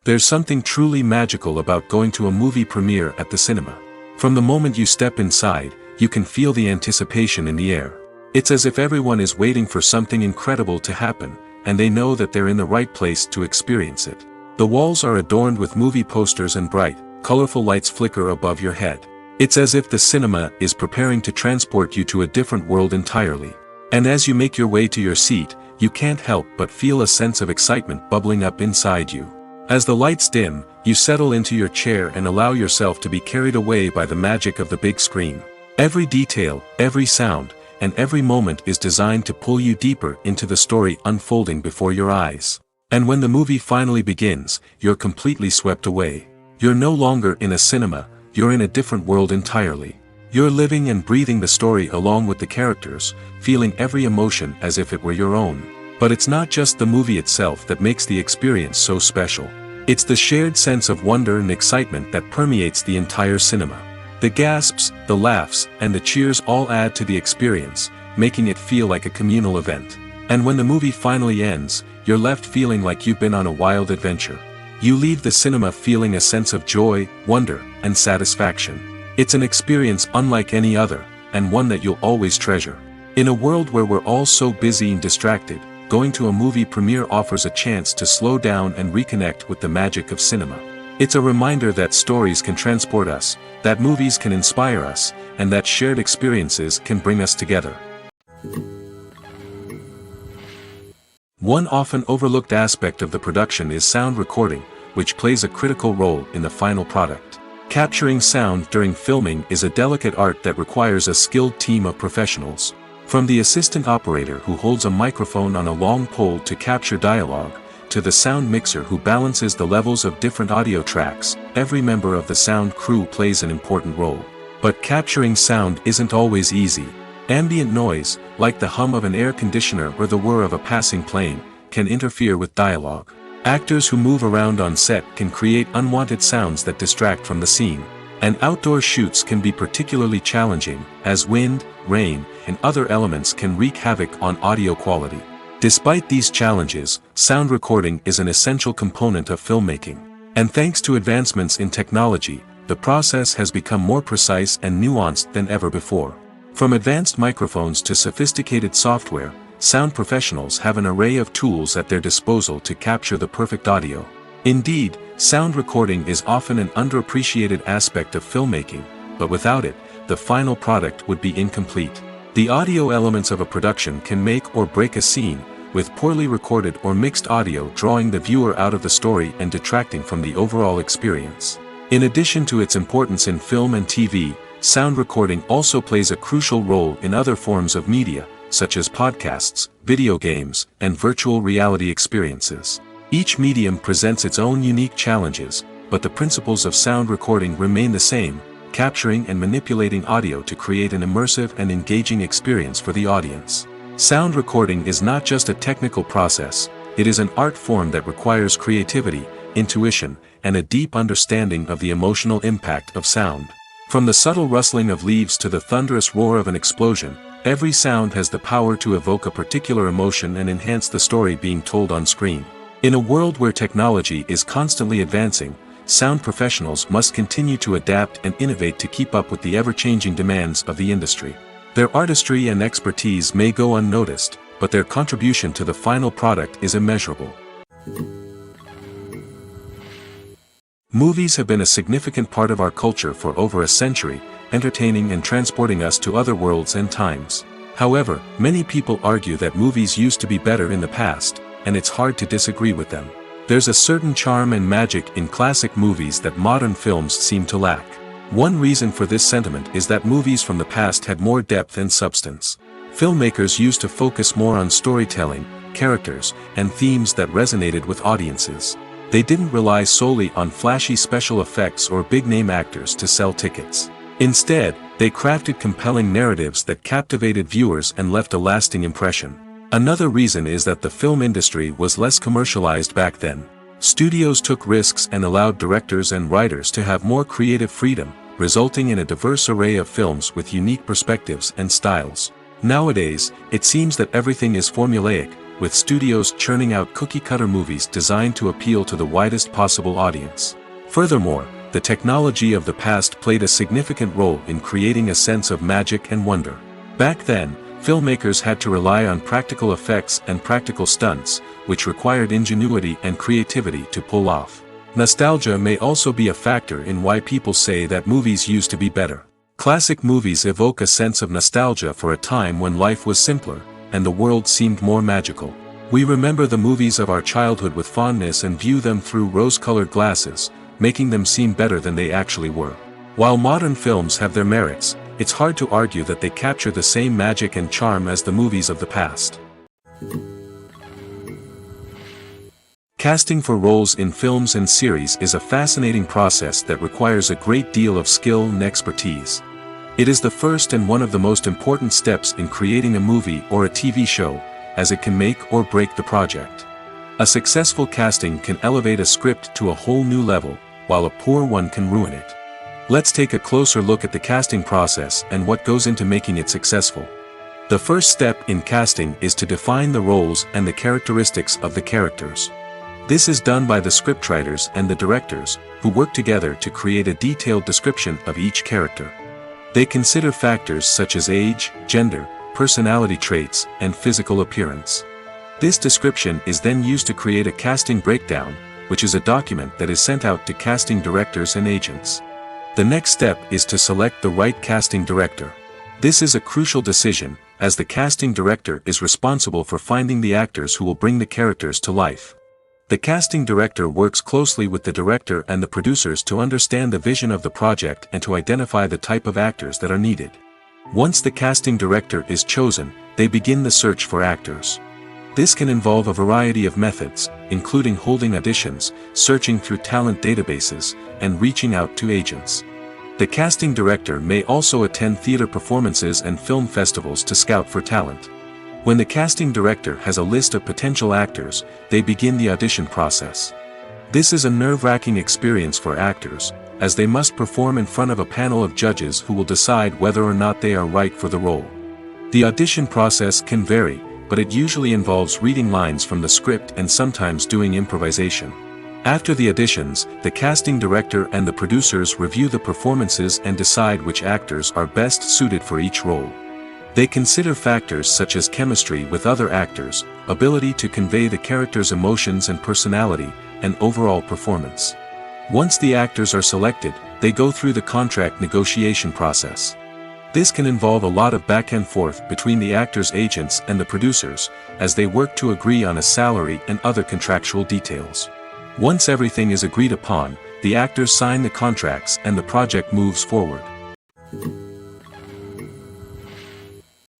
There's something truly magical about going to a movie premiere at the cinema. From the moment you step inside, you can feel the anticipation in the air. It's as if everyone is waiting for something incredible to happen, and they know that they're in the right place to experience it. The walls are adorned with movie posters and bright, colorful lights flicker above your head. It's as if the cinema is preparing to transport you to a different world entirely. And as you make your way to your seat, you can't help but feel a sense of excitement bubbling up inside you. As the lights dim, you settle into your chair and allow yourself to be carried away by the magic of the big screen. Every detail, every sound, and every moment is designed to pull you deeper into the story unfolding before your eyes. And when the movie finally begins, you're completely swept away. You're no longer in a cinema, you're in a different world entirely. You're living and breathing the story along with the characters, feeling every emotion as if it were your own. But it's not just the movie itself that makes the experience so special. It's the shared sense of wonder and excitement that permeates the entire cinema. The gasps, the laughs, and the cheers all add to the experience, making it feel like a communal event. And when the movie finally ends, you're left feeling like you've been on a wild adventure. You leave the cinema feeling a sense of joy, wonder, and satisfaction. It's an experience unlike any other, and one that you'll always treasure. In a world where we're all so busy and distracted, going to a movie premiere offers a chance to slow down and reconnect with the magic of cinema. It's a reminder that stories can transport us, that movies can inspire us, and that shared experiences can bring us together. One often overlooked aspect of the production is sound recording, which plays a critical role in the final product. Capturing sound during filming is a delicate art that requires a skilled team of professionals. From the assistant operator who holds a microphone on a long pole to capture dialogue, to the sound mixer who balances the levels of different audio tracks, every member of the sound crew plays an important role. But capturing sound isn't always easy. Ambient noise, like the hum of an air conditioner or the whir of a passing plane, can interfere with dialogue. Actors who move around on set can create unwanted sounds that distract from the scene. And outdoor shoots can be particularly challenging, as wind, rain, and other elements can wreak havoc on audio quality. Despite these challenges, sound recording is an essential component of filmmaking. And thanks to advancements in technology, the process has become more precise and nuanced than ever before. From advanced microphones to sophisticated software, sound professionals have an array of tools at their disposal to capture the perfect audio. Indeed, sound recording is often an underappreciated aspect of filmmaking, but without it, the final product would be incomplete. The audio elements of a production can make or break a scene, with poorly recorded or mixed audio drawing the viewer out of the story and detracting from the overall experience. In addition to its importance in film and TV, sound recording also plays a crucial role in other forms of media, such as podcasts, video games, and virtual reality experiences. Each medium presents its own unique challenges, but the principles of sound recording remain the same, capturing and manipulating audio to create an immersive and engaging experience for the audience. Sound recording is not just a technical process, it is an art form that requires creativity, intuition, and a deep understanding of the emotional impact of sound. From the subtle rustling of leaves to the thunderous roar of an explosion, every sound has the power to evoke a particular emotion and enhance the story being told on screen. In a world where technology is constantly advancing, sound professionals must continue to adapt and innovate to keep up with the ever-changing demands of the industry. Their artistry and expertise may go unnoticed, but their contribution to the final product is immeasurable. Movies have been a significant part of our culture for over a century, entertaining and transporting us to other worlds and times. However, many people argue that movies used to be better in the past, and it's hard to disagree with them. There's a certain charm and magic in classic movies that modern films seem to lack. One reason for this sentiment is that movies from the past had more depth and substance. Filmmakers used to focus more on storytelling, characters, and themes that resonated with audiences. They didn't rely solely on flashy special effects or big-name actors to sell tickets. Instead, they crafted compelling narratives that captivated viewers and left a lasting impression. Another reason is that the film industry was less commercialized back then. Studios took risks and allowed directors and writers to have more creative freedom, resulting in a diverse array of films with unique perspectives and styles. Nowadays, it seems that everything is formulaic, with studios churning out cookie-cutter movies designed to appeal to the widest possible audience. Furthermore, the technology of the past played a significant role in creating a sense of magic and wonder. Back then, filmmakers had to rely on practical effects and practical stunts, which required ingenuity and creativity to pull off. Nostalgia may also be a factor in why people say that movies used to be better. Classic movies evoke a sense of nostalgia for a time when life was simpler, and the world seemed more magical. We remember the movies of our childhood with fondness and view them through rose-colored glasses, making them seem better than they actually were. While modern films have their merits, it's hard to argue that they capture the same magic and charm as the movies of the past. Casting for roles in films and series is a fascinating process that requires a great deal of skill and expertise. It is the first and one of the most important steps in creating a movie or a TV show, as it can make or break the project. A successful casting can elevate a script to a whole new level, while a poor one can ruin it. Let's take a closer look at the casting process and what goes into making it successful. The first step in casting is to define the roles and the characteristics of the characters. This is done by the scriptwriters and the directors, who work together to create a detailed description of each character. They consider factors such as age, gender, personality traits, and physical appearance. This description is then used to create a casting breakdown, which is a document that is sent out to casting directors and agents. The next step is to select the right casting director. This is a crucial decision, as the casting director is responsible for finding the actors who will bring the characters to life. The casting director works closely with the director and the producers to understand the vision of the project and to identify the type of actors that are needed. Once the casting director is chosen, they begin the search for actors. This can involve a variety of methods, including holding auditions, searching through talent databases, and reaching out to agents. The casting director may also attend theater performances and film festivals to scout for talent. When the casting director has a list of potential actors, they begin the audition process. This is a nerve-wracking experience for actors, as they must perform in front of a panel of judges who will decide whether or not they are right for the role. The audition process can vary, but it usually involves reading lines from the script and sometimes doing improvisation. After the auditions, the casting director and the producers review the performances and decide which actors are best suited for each role. They consider factors such as chemistry with other actors, ability to convey the character's emotions and personality, and overall performance. Once the actors are selected, they go through the contract negotiation process. This can involve a lot of back and forth between the actors' agents and the producers, as they work to agree on a salary and other contractual details. Once everything is agreed upon, the actors sign the contracts and the project moves forward.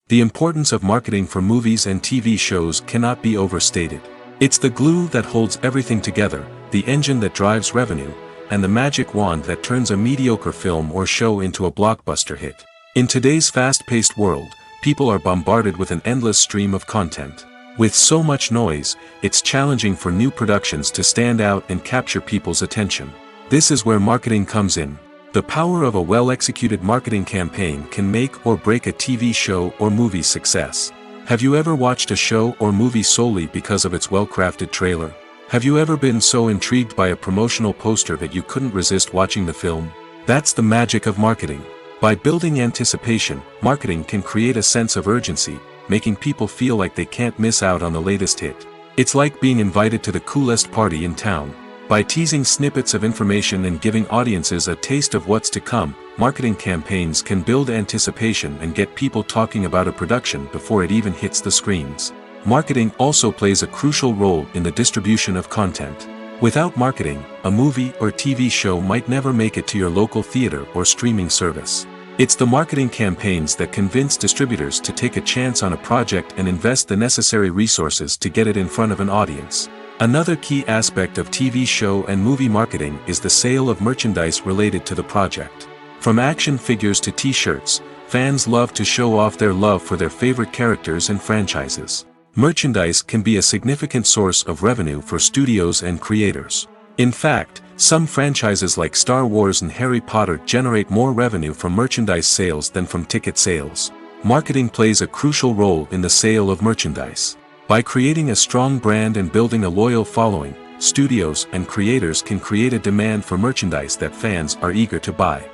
The importance of marketing for movies and TV shows cannot be overstated. It's the glue that holds everything together, the engine that drives revenue, and the magic wand that turns a mediocre film or show into a blockbuster hit. In today's fast-paced world, people are bombarded with an endless stream of content. With so much noise, it's challenging for new productions to stand out and capture people's attention. This is where marketing comes in. The power of a well-executed marketing campaign can make or break a TV show or movie's success. Have you ever watched a show or movie solely because of its well-crafted trailer? Have you ever been so intrigued by a promotional poster that you couldn't resist watching the film? That's the magic of marketing. By building anticipation, marketing can create a sense of urgency, making people feel like they can't miss out on the latest hit. It's like being invited to the coolest party in town. By teasing snippets of information and giving audiences a taste of what's to come, marketing campaigns can build anticipation and get people talking about a production before it even hits the screens. Marketing also plays a crucial role in the distribution of content. Without marketing, a movie or TV show might never make it to your local theater or streaming service. It's the marketing campaigns that convince distributors to take a chance on a project and invest the necessary resources to get it in front of an audience. Another key aspect of TV show and movie marketing is the sale of merchandise related to the project. From action figures to t-shirts, fans love to show off their love for their favorite characters and franchises. Merchandise can be a significant source of revenue for studios and creators. In fact, some franchises like Star Wars and Harry Potter generate more revenue from merchandise sales than from ticket sales. Marketing plays a crucial role in the sale of merchandise. By creating a strong brand and building a loyal following, studios and creators can create a demand for merchandise that fans are eager to buy.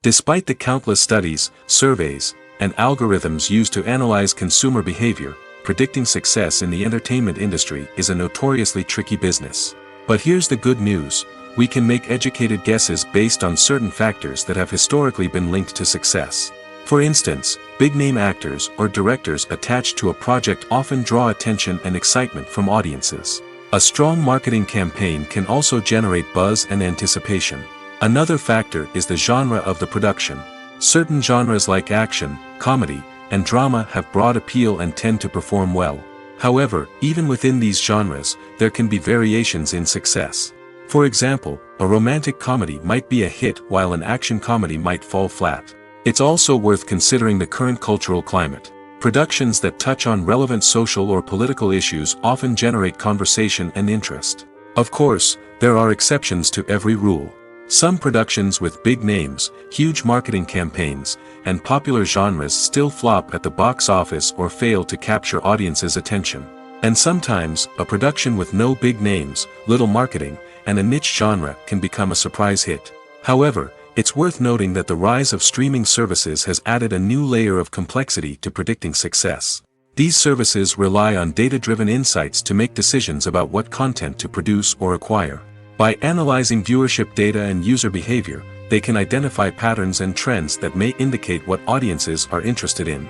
Despite the countless studies, surveys, and algorithms used to analyze consumer behavior, predicting success in the entertainment industry is a notoriously tricky business. But here's the good news: we can make educated guesses based on certain factors that have historically been linked to success. For instance, big-name actors or directors attached to a project often draw attention and excitement from audiences. A strong marketing campaign can also generate buzz and anticipation. Another factor is the genre of the production. Certain genres like action, comedy, and drama have broad appeal and tend to perform well. However, even within these genres, there can be variations in success. For example, a romantic comedy might be a hit while an action comedy might fall flat. It's also worth considering the current cultural climate. Productions that touch on relevant social or political issues often generate conversation and interest. Of course, there are exceptions to every rule. Some productions with big names, huge marketing campaigns, and popular genres still flop at the box office or fail to capture audiences' attention. And sometimes, a production with no big names, little marketing, and a niche genre can become a surprise hit. However, it's worth noting that the rise of streaming services has added a new layer of complexity to predicting success. These services rely on data-driven insights to make decisions about what content to produce or acquire. By analyzing viewership data and user behavior, they can identify patterns and trends that may indicate what audiences are interested in.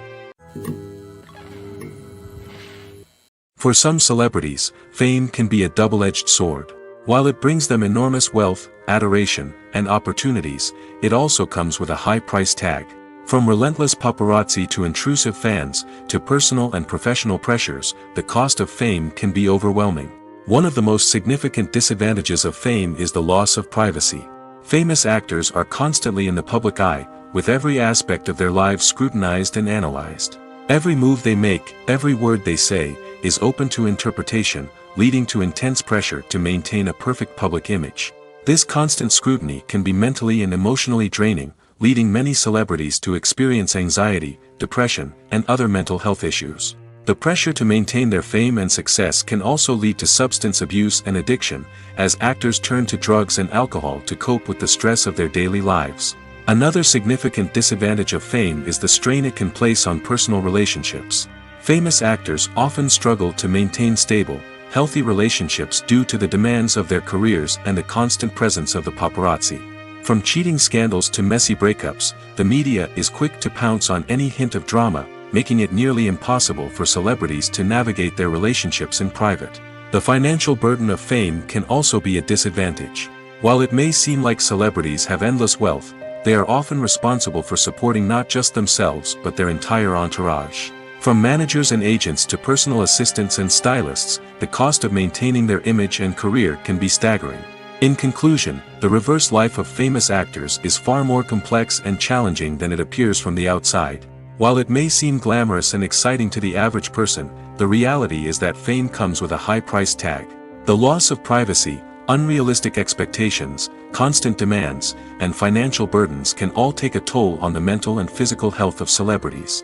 For some celebrities, fame can be a double-edged sword. While it brings them enormous wealth, adoration, and opportunities, it also comes with a high price tag. From relentless paparazzi to intrusive fans, to personal and professional pressures, the cost of fame can be overwhelming. One of the most significant disadvantages of fame is the loss of privacy. Famous actors are constantly in the public eye, with every aspect of their lives scrutinized and analyzed. Every move they make, every word they say, is open to interpretation, leading to intense pressure to maintain a perfect public image. This constant scrutiny can be mentally and emotionally draining, leading many celebrities to experience anxiety, depression, and other mental health issues. The pressure to maintain their fame and success can also lead to substance abuse and addiction, as actors turn to drugs and alcohol to cope with the stress of their daily lives. Another significant disadvantage of fame is the strain it can place on personal relationships. Famous actors often struggle to maintain stable, healthy relationships due to the demands of their careers and the constant presence of the paparazzi. From cheating scandals to messy breakups, the media is quick to pounce on any hint of drama, making it nearly impossible for celebrities to navigate their relationships in private. The financial burden of fame can also be a disadvantage. While it may seem like celebrities have endless wealth, they are often responsible for supporting not just themselves but their entire entourage. From managers and agents to personal assistants and stylists, the cost of maintaining their image and career can be staggering. In conclusion, the reverse life of famous actors is far more complex and challenging than it appears from the outside. While it may seem glamorous and exciting to the average person, the reality is that fame comes with a high price tag. The loss of privacy, unrealistic expectations, constant demands, and financial burdens can all take a toll on the mental and physical health of celebrities.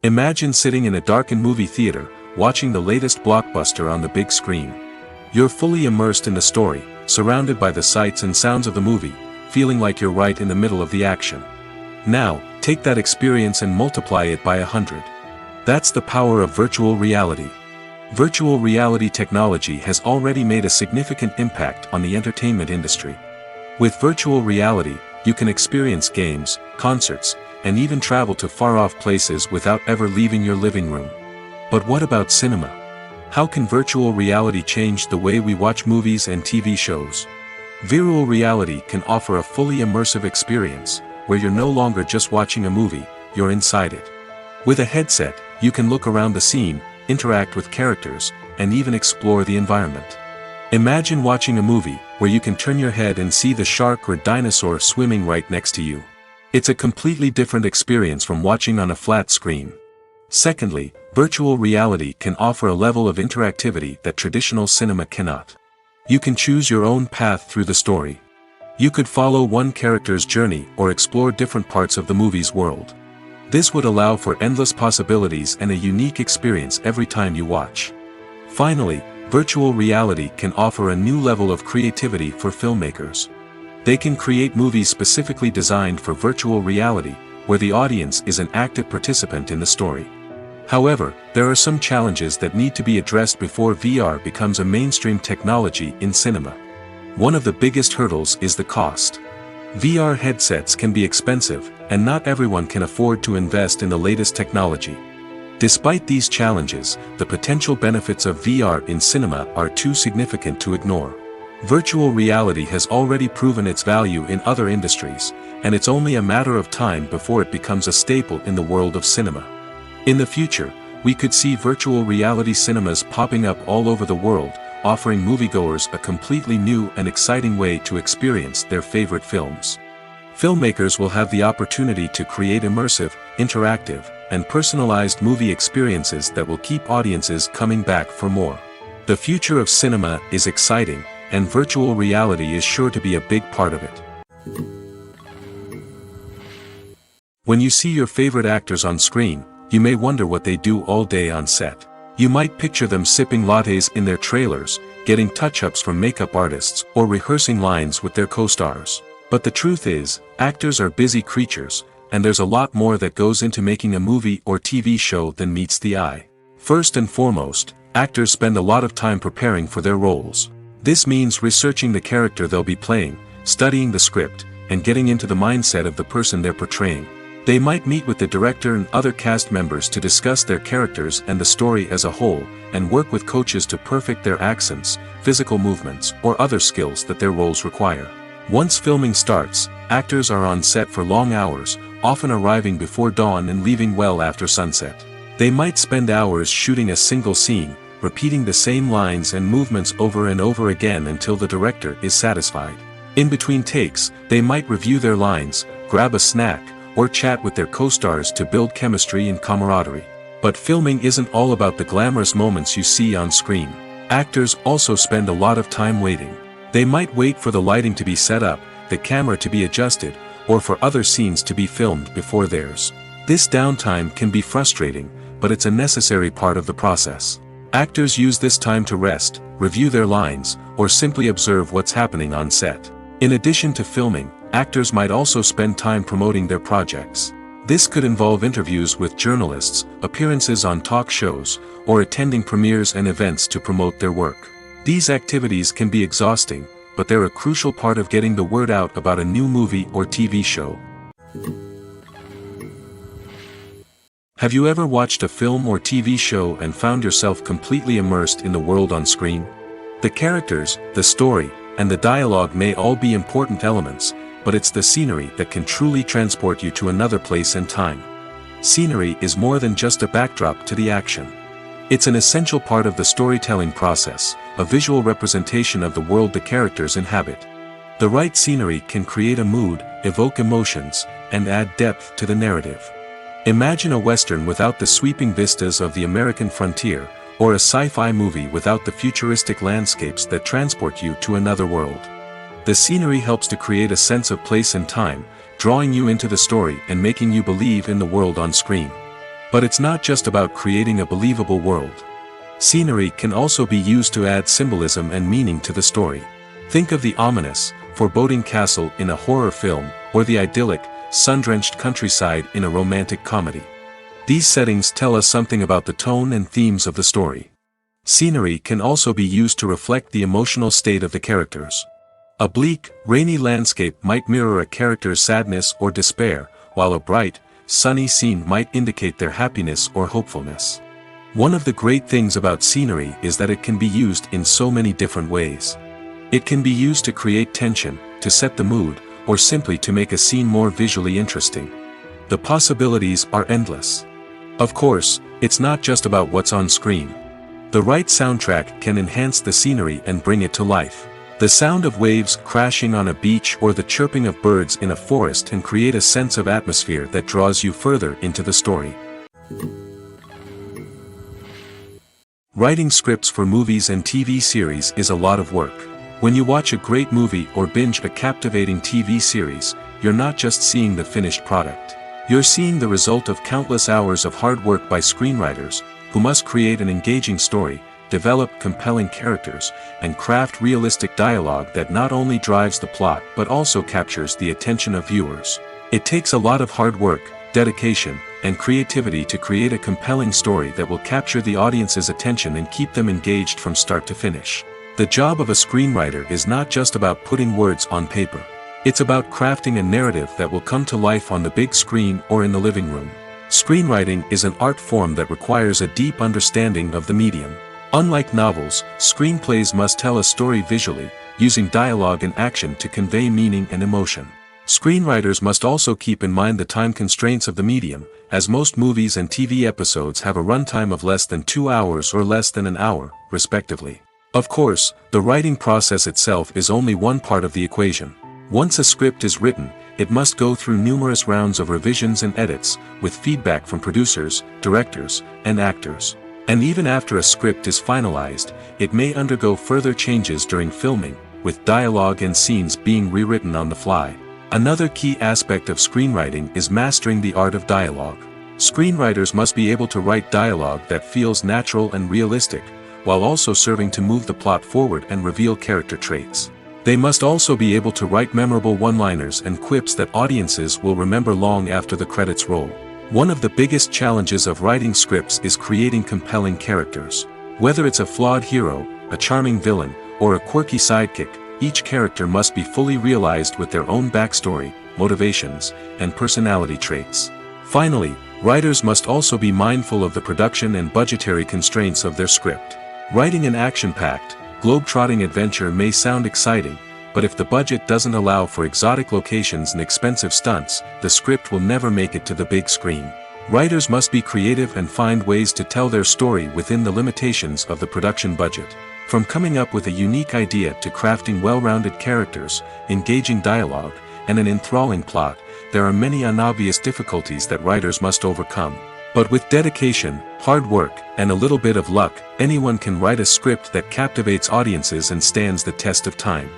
Imagine sitting in a darkened movie theater, watching the latest blockbuster on the big screen. You're fully immersed in the story, surrounded by the sights and sounds of the movie, feeling like you're right in the middle of the action. Now, take that experience and multiply it by 100. That's the power of virtual reality. Virtual reality technology has already made a significant impact on the entertainment industry. With virtual reality, you can experience games, concerts, and even travel to far-off places without ever leaving your living room. But what about cinema? How can virtual reality change the way we watch movies and TV shows? Virtual reality can offer a fully immersive experience, where you're no longer just watching a movie, you're inside it. With a headset, you can look around the scene, interact with characters, and even explore the environment. Imagine watching a movie, where you can turn your head and see the shark or dinosaur swimming right next to you. It's a completely different experience from watching on a flat screen. Secondly, virtual reality can offer a level of interactivity that traditional cinema cannot. You can choose your own path through the story. You could follow one character's journey or explore different parts of the movie's world. This would allow for endless possibilities and a unique experience every time you watch. Finally, virtual reality can offer a new level of creativity for filmmakers. They can create movies specifically designed for virtual reality, where the audience is an active participant in the story. However, there are some challenges that need to be addressed before VR becomes a mainstream technology in cinema. One of the biggest hurdles is the cost. VR headsets can be expensive, and not everyone can afford to invest in the latest technology. Despite these challenges, the potential benefits of VR in cinema are too significant to ignore. Virtual reality has already proven its value in other industries, and it's only a matter of time before it becomes a staple in the world of cinema. In the future, we could see virtual reality cinemas popping up all over the world, offering moviegoers a completely new and exciting way to experience their favorite films. Filmmakers will have the opportunity to create immersive, interactive, and personalized movie experiences that will keep audiences coming back for more. The future of cinema is exciting, and virtual reality is sure to be a big part of it. When you see your favorite actors on screen, you may wonder what they do all day on set. You might picture them sipping lattes in their trailers, getting touch-ups from makeup artists, or rehearsing lines with their co-stars. But the truth is, actors are busy creatures, and there's a lot more that goes into making a movie or TV show than meets the eye. First and foremost, actors spend a lot of time preparing for their roles. This means researching the character they'll be playing, studying the script, and getting into the mindset of the person they're portraying. They might meet with the director and other cast members to discuss their characters and the story as a whole, and work with coaches to perfect their accents, physical movements, or other skills that their roles require. Once filming starts, actors are on set for long hours, often arriving before dawn and leaving well after sunset. They might spend hours shooting a single scene, repeating the same lines and movements over and over again until the director is satisfied. In between takes, they might review their lines, grab a snack, or chat with their co-stars to build chemistry and camaraderie. But filming isn't all about the glamorous moments you see on screen. Actors also spend a lot of time waiting. They might wait for the lighting to be set up, the camera to be adjusted, or for other scenes to be filmed before theirs. This downtime can be frustrating, but it's a necessary part of the process. Actors use this time to rest, review their lines, or simply observe what's happening on set. In addition to filming, actors might also spend time promoting their projects. This could involve interviews with journalists, appearances on talk shows, or attending premieres and events to promote their work. These activities can be exhausting, but they're a crucial part of getting the word out about a new movie or TV show. Have you ever watched a film or TV show and found yourself completely immersed in the world on screen? The characters, the story, and the dialogue may all be important elements, but it's the scenery that can truly transport you to another place and time. Scenery is more than just a backdrop to the action. It's an essential part of the storytelling process, a visual representation of the world the characters inhabit. The right scenery can create a mood, evoke emotions, and add depth to the narrative. Imagine a Western without the sweeping vistas of the American frontier, or a sci-fi movie without the futuristic landscapes that transport you to another world. The scenery helps to create a sense of place and time, drawing you into the story and making you believe in the world on screen. But it's not just about creating a believable world. Scenery can also be used to add symbolism and meaning to the story. Think of the ominous, foreboding castle in a horror film, or the idyllic, sun-drenched countryside in a romantic comedy. These settings tell us something about the tone and themes of the story. Scenery can also be used to reflect the emotional state of the characters. A bleak, rainy landscape might mirror a character's sadness or despair, while a bright, sunny scene might indicate their happiness or hopefulness. One of the great things about scenery is that it can be used in so many different ways. It can be used to create tension, to set the mood, or simply to make a scene more visually interesting. The possibilities are endless. Of course, it's not just about what's on screen. The right soundtrack can enhance the scenery and bring it to life. The sound of waves crashing on a beach or the chirping of birds in a forest can create a sense of atmosphere that draws you further into the story. Writing scripts for movies and TV series is a lot of work. When you watch a great movie or binge a captivating TV series, you're not just seeing the finished product. You're seeing the result of countless hours of hard work by screenwriters, who must create an engaging story, develop compelling characters, and craft realistic dialogue that not only drives the plot but also captures the attention of viewers. It takes a lot of hard work, dedication, and creativity to create a compelling story that will capture the audience's attention and keep them engaged from start to finish. The job of a screenwriter is not just about putting words on paper. It's about crafting a narrative that will come to life on the big screen or in the living room. Screenwriting is an art form that requires a deep understanding of the medium. Unlike novels, screenplays must tell a story visually, using dialogue and action to convey meaning and emotion. Screenwriters must also keep in mind the time constraints of the medium, as most movies and TV episodes have a runtime of less than 2 hours or less than an hour, respectively. Of course, the writing process itself is only one part of the equation. Once a script is written, it must go through numerous rounds of revisions and edits, with feedback from producers, directors, and actors. And even after a script is finalized, it may undergo further changes during filming, with dialogue and scenes being rewritten on the fly. Another key aspect of screenwriting is mastering the art of dialogue. Screenwriters must be able to write dialogue that feels natural and realistic, while also serving to move the plot forward and reveal character traits. They must also be able to write memorable one-liners and quips that audiences will remember long after the credits roll. One of the biggest challenges of writing scripts is creating compelling characters. Whether it's a flawed hero, a charming villain, or a quirky sidekick, each character must be fully realized with their own backstory, motivations, and personality traits. Finally, writers must also be mindful of the production and budgetary constraints of their script. Writing an action-packed, globe-trotting adventure may sound exciting, but if the budget doesn't allow for exotic locations and expensive stunts, the script will never make it to the big screen. Writers must be creative and find ways to tell their story within the limitations of the production budget. From coming up with a unique idea to crafting well-rounded characters, engaging dialogue, and an enthralling plot, there are many unobvious difficulties that writers must overcome. But with dedication, hard work, and a little bit of luck, anyone can write a script that captivates audiences and stands the test of time.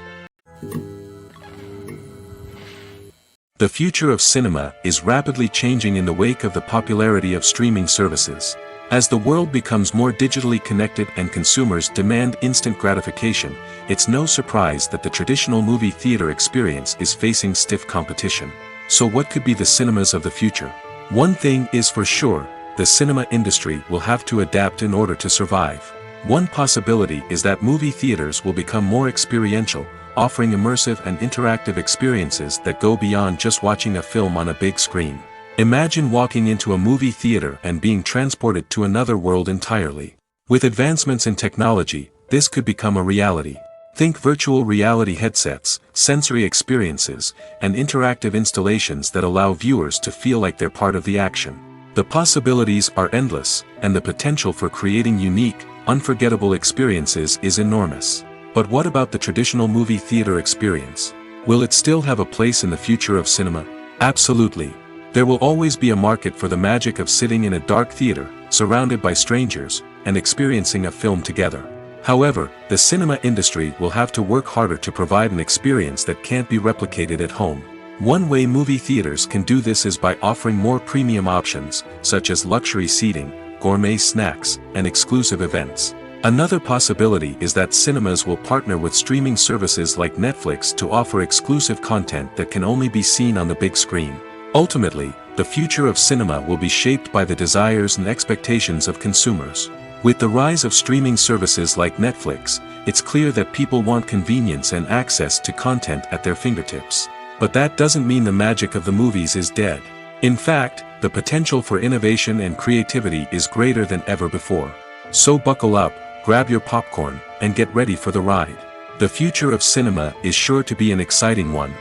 The future of cinema is rapidly changing in the wake of the popularity of streaming services. As the world becomes more digitally connected and consumers demand instant gratification, it's no surprise that the traditional movie theater experience is facing stiff competition. So what could be the cinemas of the future? One thing is for sure, the cinema industry will have to adapt in order to survive. One possibility is that movie theaters will become more experiential, offering immersive and interactive experiences that go beyond just watching a film on a big screen. Imagine walking into a movie theater and being transported to another world entirely. With advancements in technology, this could become a reality. Think virtual reality headsets, sensory experiences, and interactive installations that allow viewers to feel like they're part of the action. The possibilities are endless, and the potential for creating unique, unforgettable experiences is enormous. But what about the traditional movie theater experience? Will it still have a place in the future of cinema? Absolutely. There will always be a market for the magic of sitting in a dark theater, surrounded by strangers, and experiencing a film together. However, the cinema industry will have to work harder to provide an experience that can't be replicated at home. One way movie theaters can do this is by offering more premium options, such as luxury seating, gourmet snacks, and exclusive events. Another possibility is that cinemas will partner with streaming services like Netflix to offer exclusive content that can only be seen on the big screen. Ultimately, the future of cinema will be shaped by the desires and expectations of consumers. With the rise of streaming services like Netflix, it's clear that people want convenience and access to content at their fingertips. But that doesn't mean the magic of the movies is dead. In fact, the potential for innovation and creativity is greater than ever before. So buckle up, grab your popcorn, and get ready for the ride. The future of cinema is sure to be an exciting one.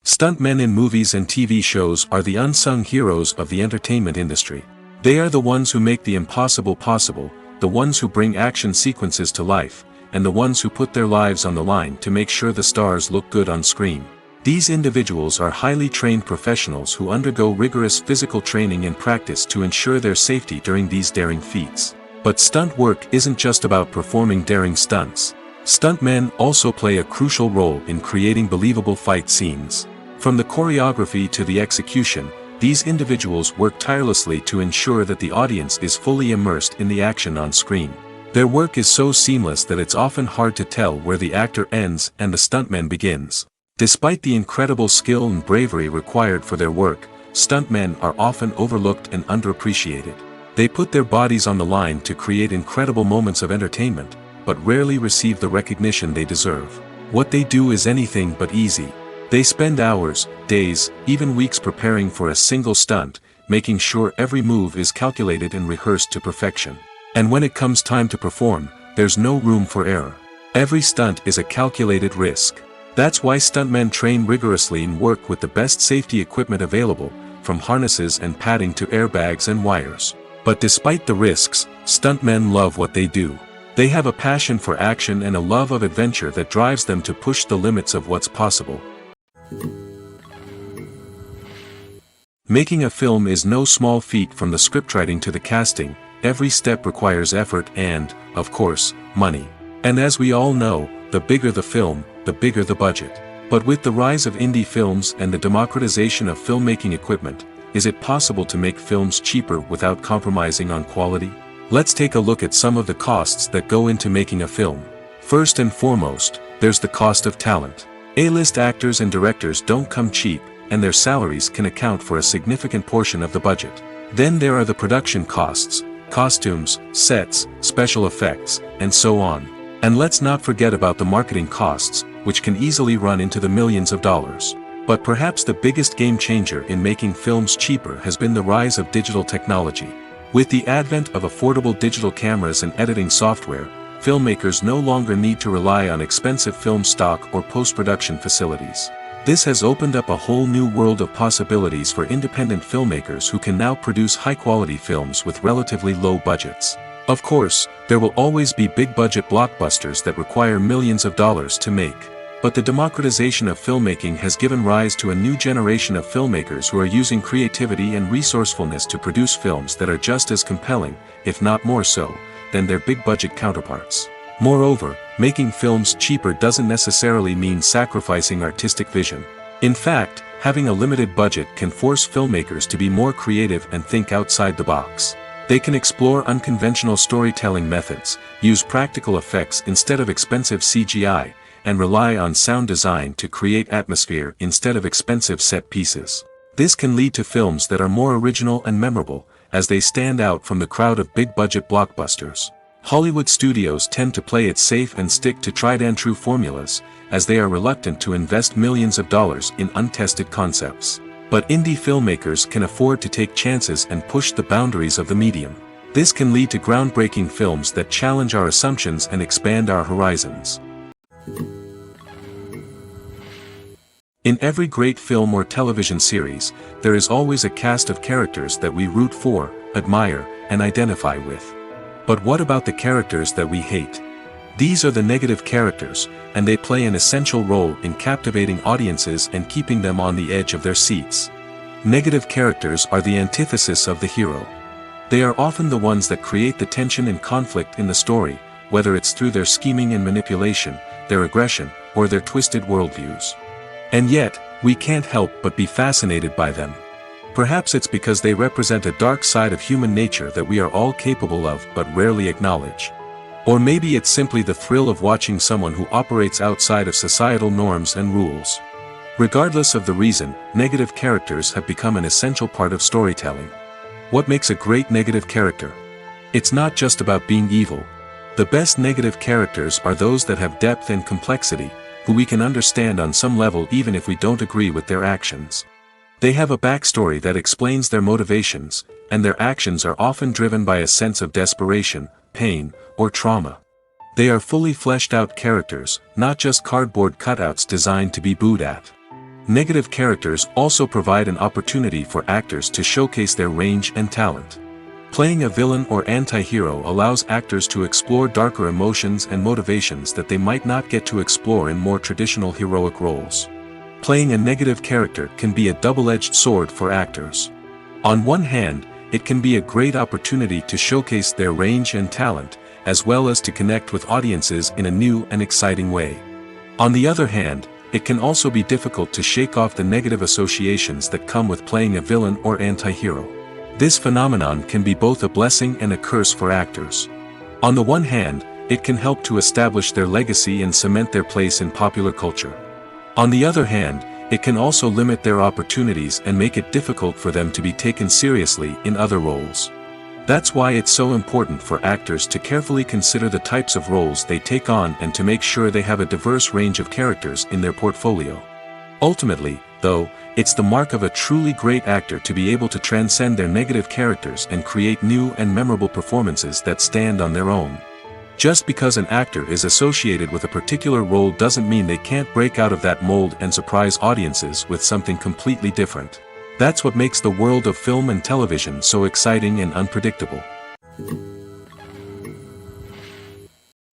Stuntmen in movies and TV shows are the unsung heroes of the entertainment industry. They are the ones who make the impossible possible, the ones who bring action sequences to life, and the ones who put their lives on the line to make sure the stars look good on screen. These individuals are highly trained professionals who undergo rigorous physical training and practice to ensure their safety during these daring feats. But stunt work isn't just about performing daring stunts. Stuntmen also play a crucial role in creating believable fight scenes. From the choreography to the execution, these individuals work tirelessly to ensure that the audience is fully immersed in the action on screen. Their work is so seamless that it's often hard to tell where the actor ends and the stuntman begins. Despite the incredible skill and bravery required for their work, stuntmen are often overlooked and underappreciated. They put their bodies on the line to create incredible moments of entertainment, but rarely receive the recognition they deserve. What they do is anything but easy. They spend hours, days, even weeks preparing for a single stunt, making sure every move is calculated and rehearsed to perfection. And when it comes time to perform, there's no room for error. Every stunt is a calculated risk. That's why stuntmen train rigorously and work with the best safety equipment available, from harnesses and padding to airbags and wires. But despite the risks, stuntmen love what they do. They have a passion for action and a love of adventure that drives them to push the limits of what's possible. Making a film is no small feat. From the scriptwriting to the casting, every step requires effort and, of course, money. And as we all know, the bigger the film, the bigger the budget. But with the rise of indie films and the democratization of filmmaking equipment, is it possible to make films cheaper without compromising on quality? Let's take a look at some of the costs that go into making a film. First and foremost, there's the cost of talent. A-list actors and directors don't come cheap, and their salaries can account for a significant portion of the budget. Then there are the production costs, costumes, sets, special effects, and so on. And let's not forget about the marketing costs, which can easily run into the millions of dollars. But perhaps the biggest game changer in making films cheaper has been the rise of digital technology. With the advent of affordable digital cameras and editing software, filmmakers no longer need to rely on expensive film stock or post-production facilities. This has opened up a whole new world of possibilities for independent filmmakers who can now produce high-quality films with relatively low budgets. Of course, there will always be big-budget blockbusters that require millions of dollars to make. But the democratization of filmmaking has given rise to a new generation of filmmakers who are using creativity and resourcefulness to produce films that are just as compelling, if not more so, than their big-budget counterparts. Moreover, making films cheaper doesn't necessarily mean sacrificing artistic vision. In fact, having a limited budget can force filmmakers to be more creative and think outside the box. They can explore unconventional storytelling methods, use practical effects instead of expensive CGI, and rely on sound design to create atmosphere instead of expensive set pieces. This can lead to films that are more original and memorable, as they stand out from the crowd of big-budget blockbusters. Hollywood studios tend to play it safe and stick to tried-and-true formulas, as they are reluctant to invest millions of dollars in untested concepts. But indie filmmakers can afford to take chances and push the boundaries of the medium. This can lead to groundbreaking films that challenge our assumptions and expand our horizons. In every great film or television series, there is always a cast of characters that we root for, admire, and identify with. But what about the characters that we hate? These are the negative characters, and they play an essential role in captivating audiences and keeping them on the edge of their seats. Negative characters are the antithesis of the hero. They are often the ones that create the tension and conflict in the story, whether it's through their scheming and manipulation, their aggression, or their twisted worldviews. And yet, we can't help but be fascinated by them. Perhaps it's because they represent a dark side of human nature that we are all capable of but rarely acknowledge. Or maybe it's simply the thrill of watching someone who operates outside of societal norms and rules. Regardless of the reason, negative characters have become an essential part of storytelling. What makes a great negative character? It's not just about being evil. The best negative characters are those that have depth and complexity, who we can understand on some level even if we don't agree with their actions. They have a backstory that explains their motivations, and their actions are often driven by a sense of desperation, pain, or trauma. They are fully fleshed out characters, not just cardboard cutouts designed to be booed at. Negative characters also provide an opportunity for actors to showcase their range and talent. Playing a villain or anti-hero allows actors to explore darker emotions and motivations that they might not get to explore in more traditional heroic roles. Playing a negative character can be a double-edged sword for actors. On one hand, it can be a great opportunity to showcase their range and talent, as well as to connect with audiences in a new and exciting way. On the other hand, it can also be difficult to shake off the negative associations that come with playing a villain or anti-hero. This phenomenon can be both a blessing and a curse for actors. On the one hand, it can help to establish their legacy and cement their place in popular culture. On the other hand, it can also limit their opportunities and make it difficult for them to be taken seriously in other roles. That's why it's so important for actors to carefully consider the types of roles they take on and to make sure they have a diverse range of characters in their portfolio. Ultimately, though, it's the mark of a truly great actor to be able to transcend their negative characters and create new and memorable performances that stand on their own. Just because an actor is associated with a particular role doesn't mean they can't break out of that mold and surprise audiences with something completely different. That's what makes the world of film and television so exciting and unpredictable.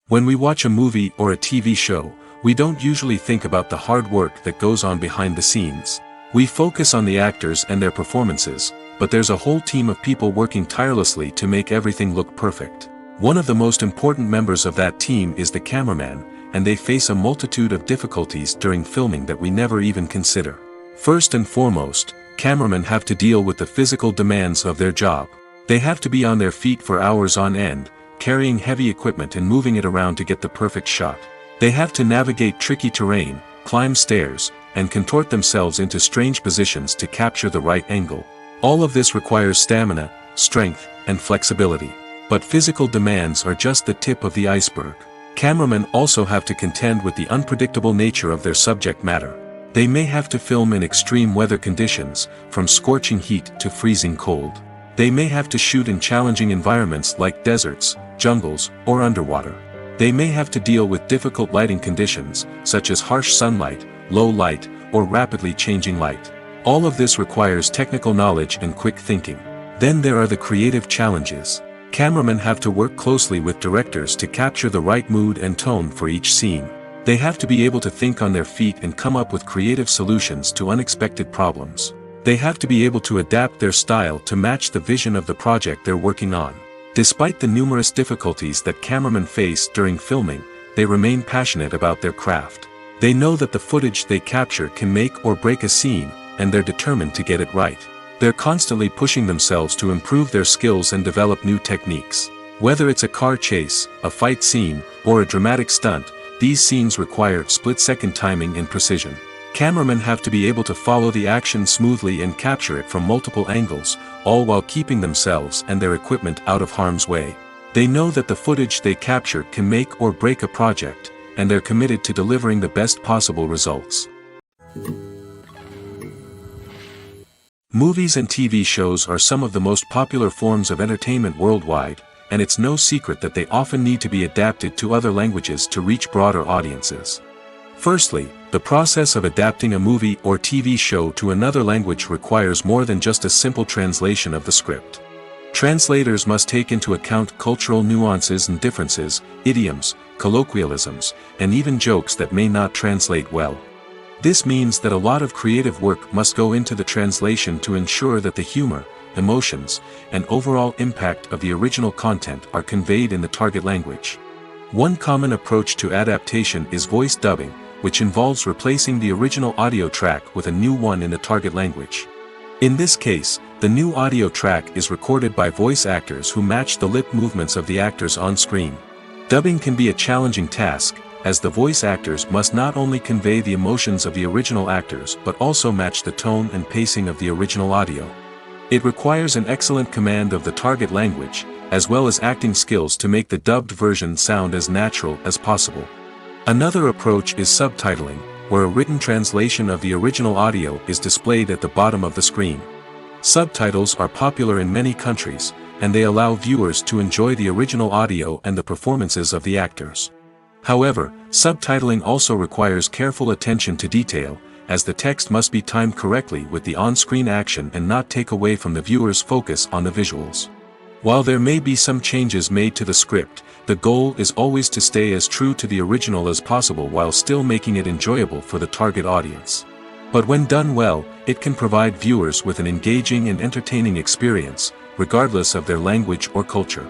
When we watch a movie or a TV show, we don't usually think about the hard work that goes on behind the scenes. We focus on the actors and their performances, but there's a whole team of people working tirelessly to make everything look perfect. One of the most important members of that team is the cameraman, and they face a multitude of difficulties during filming that we never even consider. First and foremost, cameramen have to deal with the physical demands of their job. They have to be on their feet for hours on end, carrying heavy equipment and moving it around to get the perfect shot. They have to navigate tricky terrain, climb stairs, and contort themselves into strange positions to capture the right angle. All of this requires stamina, strength, and flexibility. But physical demands are just the tip of the iceberg. Cameramen also have to contend with the unpredictable nature of their subject matter. They may have to film in extreme weather conditions, from scorching heat to freezing cold. They may have to shoot in challenging environments like deserts, jungles, or underwater. They may have to deal with difficult lighting conditions, such as harsh sunlight, low light, or rapidly changing light. All of this requires technical knowledge and quick thinking. Then there are the creative challenges. Cameramen have to work closely with directors to capture the right mood and tone for each scene. They have to be able to think on their feet and come up with creative solutions to unexpected problems. They have to be able to adapt their style to match the vision of the project they're working on. Despite the numerous difficulties that cameramen face during filming, they remain passionate about their craft. They know that the footage they capture can make or break a scene, and they're determined to get it right. They're constantly pushing themselves to improve their skills and develop new techniques. Whether it's a car chase, a fight scene, or a dramatic stunt, these scenes require split-second timing and precision. Cameramen have to be able to follow the action smoothly and capture it from multiple angles, all while keeping themselves and their equipment out of harm's way. They know that the footage they capture can make or break a project, and they're committed to delivering the best possible results. Movies and TV shows are some of the most popular forms of entertainment worldwide, and it's no secret that they often need to be adapted to other languages to reach broader audiences. Firstly, the process of adapting a movie or TV show to another language requires more than just a simple translation of the script. Translators must take into account cultural nuances and differences, idioms, colloquialisms, and even jokes that may not translate well. This means that a lot of creative work must go into the translation to ensure that the humor, emotions, and overall impact of the original content are conveyed in the target language. One common approach to adaptation is voice dubbing, which involves replacing the original audio track with a new one in the target language. In this case, the new audio track is recorded by voice actors who match the lip movements of the actors on screen. Dubbing can be a challenging task, as the voice actors must not only convey the emotions of the original actors but also match the tone and pacing of the original audio. It requires an excellent command of the target language, as well as acting skills to make the dubbed version sound as natural as possible. Another approach is subtitling, where a written translation of the original audio is displayed at the bottom of the screen. Subtitles are popular in many countries, and they allow viewers to enjoy the original audio and the performances of the actors. However, subtitling also requires careful attention to detail, as the text must be timed correctly with the on-screen action and not take away from the viewer's focus on the visuals. While there may be some changes made to the script, the goal is always to stay as true to the original as possible while still making it enjoyable for the target audience. But when done well, it can provide viewers with an engaging and entertaining experience, regardless of their language or culture.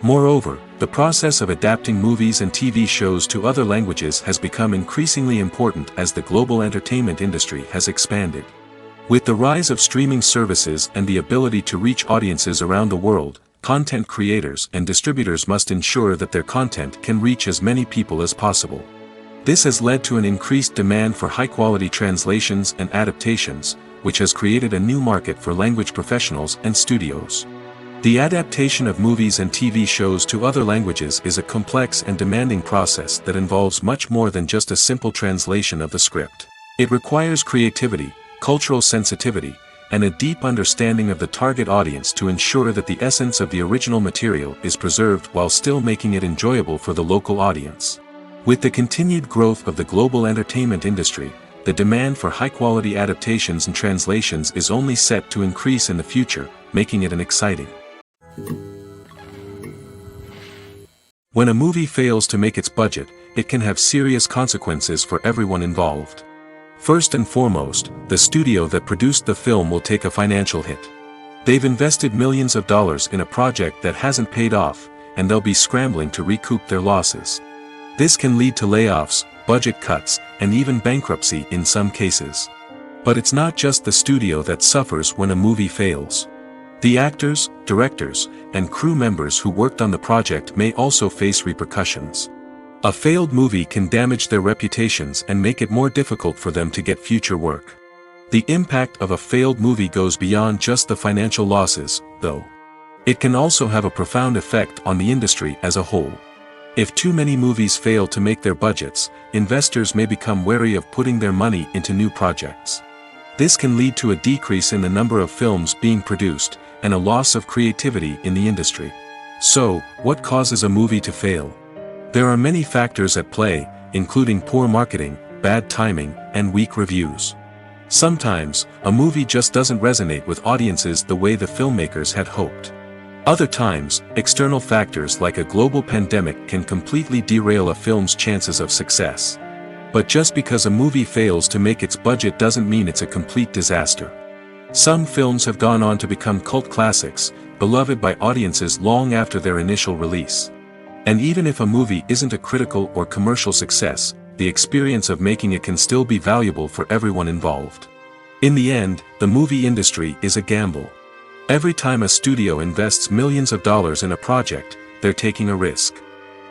Moreover, the process of adapting movies and TV shows to other languages has become increasingly important as the global entertainment industry has expanded. With the rise of streaming services and the ability to reach audiences around the world, content creators and distributors must ensure that their content can reach as many people as possible. This has led to an increased demand for high-quality translations and adaptations, which has created a new market for language professionals and studios. The adaptation of movies and TV shows to other languages is a complex and demanding process that involves much more than just a simple translation of the script. It requires creativity, cultural sensitivity, and a deep understanding of the target audience to ensure that the essence of the original material is preserved while still making it enjoyable for the local audience. With the continued growth of the global entertainment industry, the demand for high-quality adaptations and translations is only set to increase in the future, making it an exciting. When a movie fails to make its budget, it can have serious consequences for everyone involved. First and foremost, the studio that produced the film will take a financial hit. They've invested millions of dollars in a project that hasn't paid off, and they'll be scrambling to recoup their losses. This can lead to layoffs, budget cuts, and even bankruptcy in some cases. But it's not just the studio that suffers when a movie fails. The actors, directors, and crew members who worked on the project may also face repercussions. A failed movie can damage their reputations and make it more difficult for them to get future work. The impact of a failed movie goes beyond just the financial losses, though. It can also have a profound effect on the industry as a whole. If too many movies fail to make their budgets, investors may become wary of putting their money into new projects. This can lead to a decrease in the number of films being produced, and a loss of creativity in the industry. So, what causes a movie to fail? There are many factors at play, including poor marketing, bad timing, and weak reviews. Sometimes, a movie just doesn't resonate with audiences the way the filmmakers had hoped. Other times, external factors like a global pandemic can completely derail a film's chances of success. But just because a movie fails to make its budget doesn't mean it's a complete disaster. Some films have gone on to become cult classics, beloved by audiences long after their initial release. And even if a movie isn't a critical or commercial success, the experience of making it can still be valuable for everyone involved. In the end, the movie industry is a gamble. Every time a studio invests millions of dollars in a project, they're taking a risk.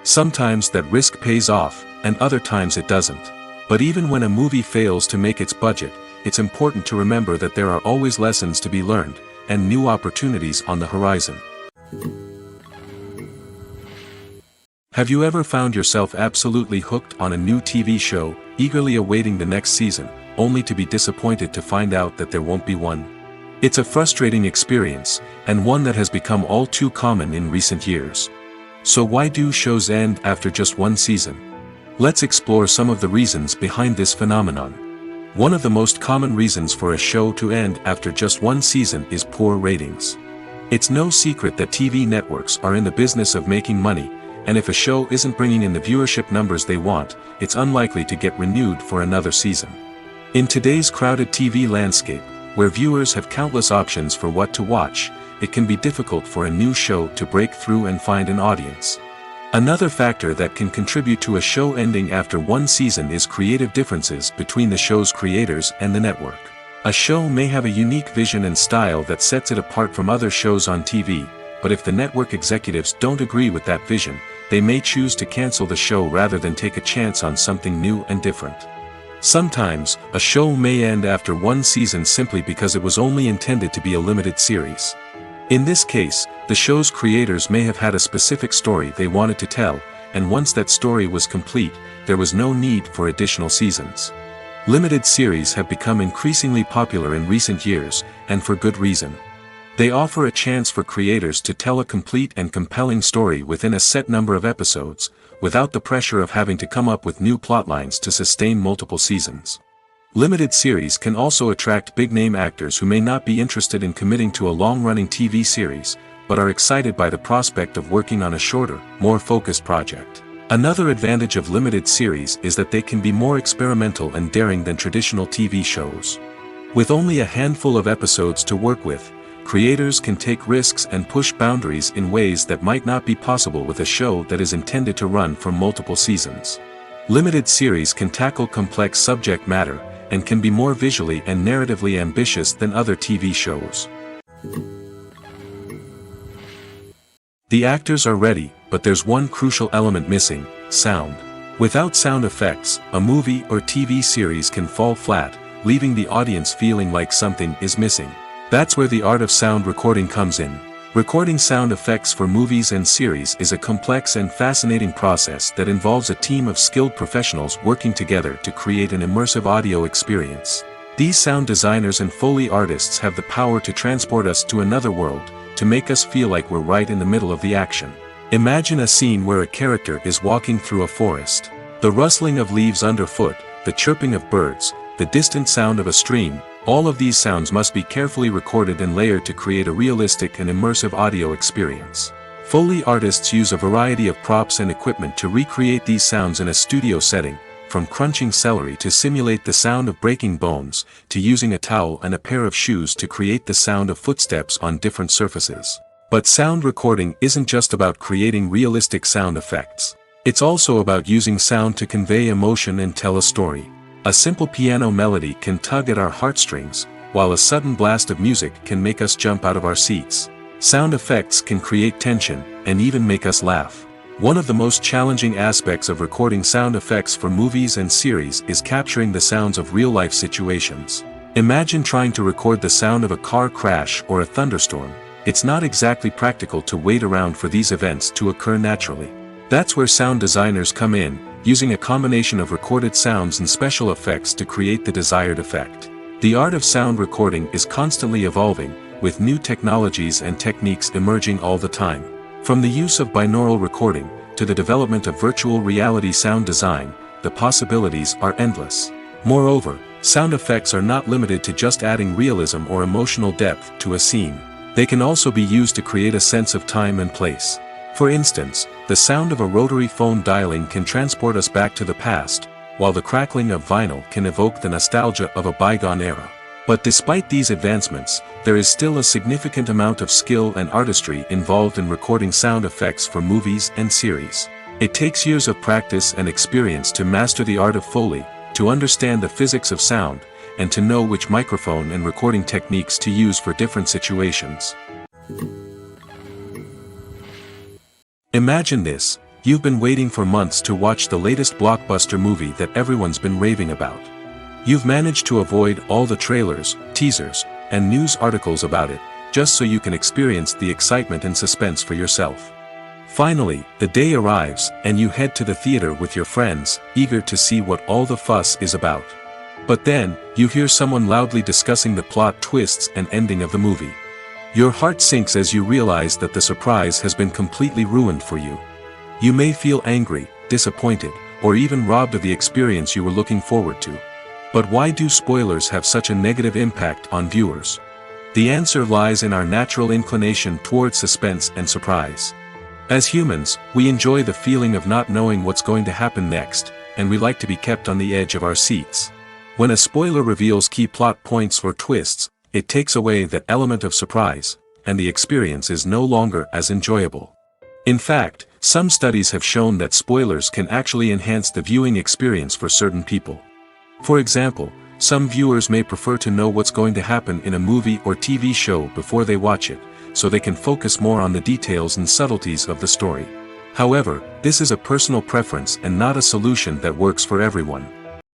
Sometimes that risk pays off, and other times it doesn't. But even when a movie fails to make its budget, it's important to remember that there are always lessons to be learned, and new opportunities on the horizon. Have you ever found yourself absolutely hooked on a new TV show, eagerly awaiting the next season, only to be disappointed to find out that there won't be one? It's a frustrating experience, and one that has become all too common in recent years. So why do shows end after just one season? Let's explore some of the reasons behind this phenomenon. One of the most common reasons for a show to end after just one season is poor ratings. It's no secret that TV networks are in the business of making money, and if a show isn't bringing in the viewership numbers they want, it's unlikely to get renewed for another season. In today's crowded TV landscape, where viewers have countless options for what to watch, it can be difficult for a new show to break through and find an audience. Another factor that can contribute to a show ending after one season is creative differences between the show's creators and the network. A show may have a unique vision and style that sets it apart from other shows on TV, but if the network executives don't agree with that vision, they may choose to cancel the show rather than take a chance on something new and different. Sometimes, a show may end after one season simply because it was only intended to be a limited series. In this case, the show's creators may have had a specific story they wanted to tell, and once that story was complete, there was no need for additional seasons. Limited series have become increasingly popular in recent years, and for good reason. They offer a chance for creators to tell a complete and compelling story within a set number of episodes, without the pressure of having to come up with new plotlines to sustain multiple seasons. Limited series can also attract big-name actors who may not be interested in committing to a long-running TV series, but are excited by the prospect of working on a shorter, more focused project. Another advantage of limited series is that they can be more experimental and daring than traditional TV shows. With only a handful of episodes to work with, creators can take risks and push boundaries in ways that might not be possible with a show that is intended to run for multiple seasons. Limited series can tackle complex subject matter, and can be more visually and narratively ambitious than other TV shows. The actors are ready, but there's one crucial element missing: sound. Without sound effects, a movie or TV series can fall flat, leaving the audience feeling like something is missing. That's where the art of sound recording comes in. Recording sound effects for movies and series is a complex and fascinating process that involves a team of skilled professionals working together to create an immersive audio experience. These sound designers and Foley artists have the power to transport us to another world, to make us feel like we're right in the middle of the action. Imagine a scene where a character is walking through a forest. The rustling of leaves underfoot, the chirping of birds, the distant sound of a stream, all of these sounds must be carefully recorded and layered to create a realistic and immersive audio experience. Foley artists use a variety of props and equipment to recreate these sounds in a studio setting, from crunching celery to simulate the sound of breaking bones, to using a towel and a pair of shoes to create the sound of footsteps on different surfaces. But sound recording isn't just about creating realistic sound effects. It's also about using sound to convey emotion and tell a story. A simple piano melody can tug at our heartstrings, while a sudden blast of music can make us jump out of our seats. Sound effects can create tension, and even make us laugh. One of the most challenging aspects of recording sound effects for movies and series is capturing the sounds of real-life situations. Imagine trying to record the sound of a car crash or a thunderstorm. It's not exactly practical to wait around for these events to occur naturally. That's where sound designers come in, using a combination of recorded sounds and special effects to create the desired effect. The art of sound recording is constantly evolving, with new technologies and techniques emerging all the time. From the use of binaural recording, to the development of virtual reality sound design, the possibilities are endless. Moreover, sound effects are not limited to just adding realism or emotional depth to a scene. They can also be used to create a sense of time and place. For instance, the sound of a rotary phone dialing can transport us back to the past, while the crackling of vinyl can evoke the nostalgia of a bygone era. But despite these advancements, there is still a significant amount of skill and artistry involved in recording sound effects for movies and series. It takes years of practice and experience to master the art of Foley, to understand the physics of sound, and to know which microphone and recording techniques to use for different situations. Imagine this: you've been waiting for months to watch the latest blockbuster movie that everyone's been raving about. You've managed to avoid all the trailers, teasers, and news articles about it, just so you can experience the excitement and suspense for yourself. Finally, the day arrives, and you head to the theater with your friends, eager to see what all the fuss is about. But then, you hear someone loudly discussing the plot twists and ending of the movie. Your heart sinks as you realize that the surprise has been completely ruined for you. You may feel angry, disappointed, or even robbed of the experience you were looking forward to. But why do spoilers have such a negative impact on viewers? The answer lies in our natural inclination towards suspense and surprise. As humans, we enjoy the feeling of not knowing what's going to happen next, and we like to be kept on the edge of our seats. When a spoiler reveals key plot points or twists, it takes away that element of surprise, and the experience is no longer as enjoyable. In fact, some studies have shown that spoilers can actually enhance the viewing experience for certain people. For example, some viewers may prefer to know what's going to happen in a movie or TV show before they watch it, so they can focus more on the details and subtleties of the story. However, this is a personal preference and not a solution that works for everyone.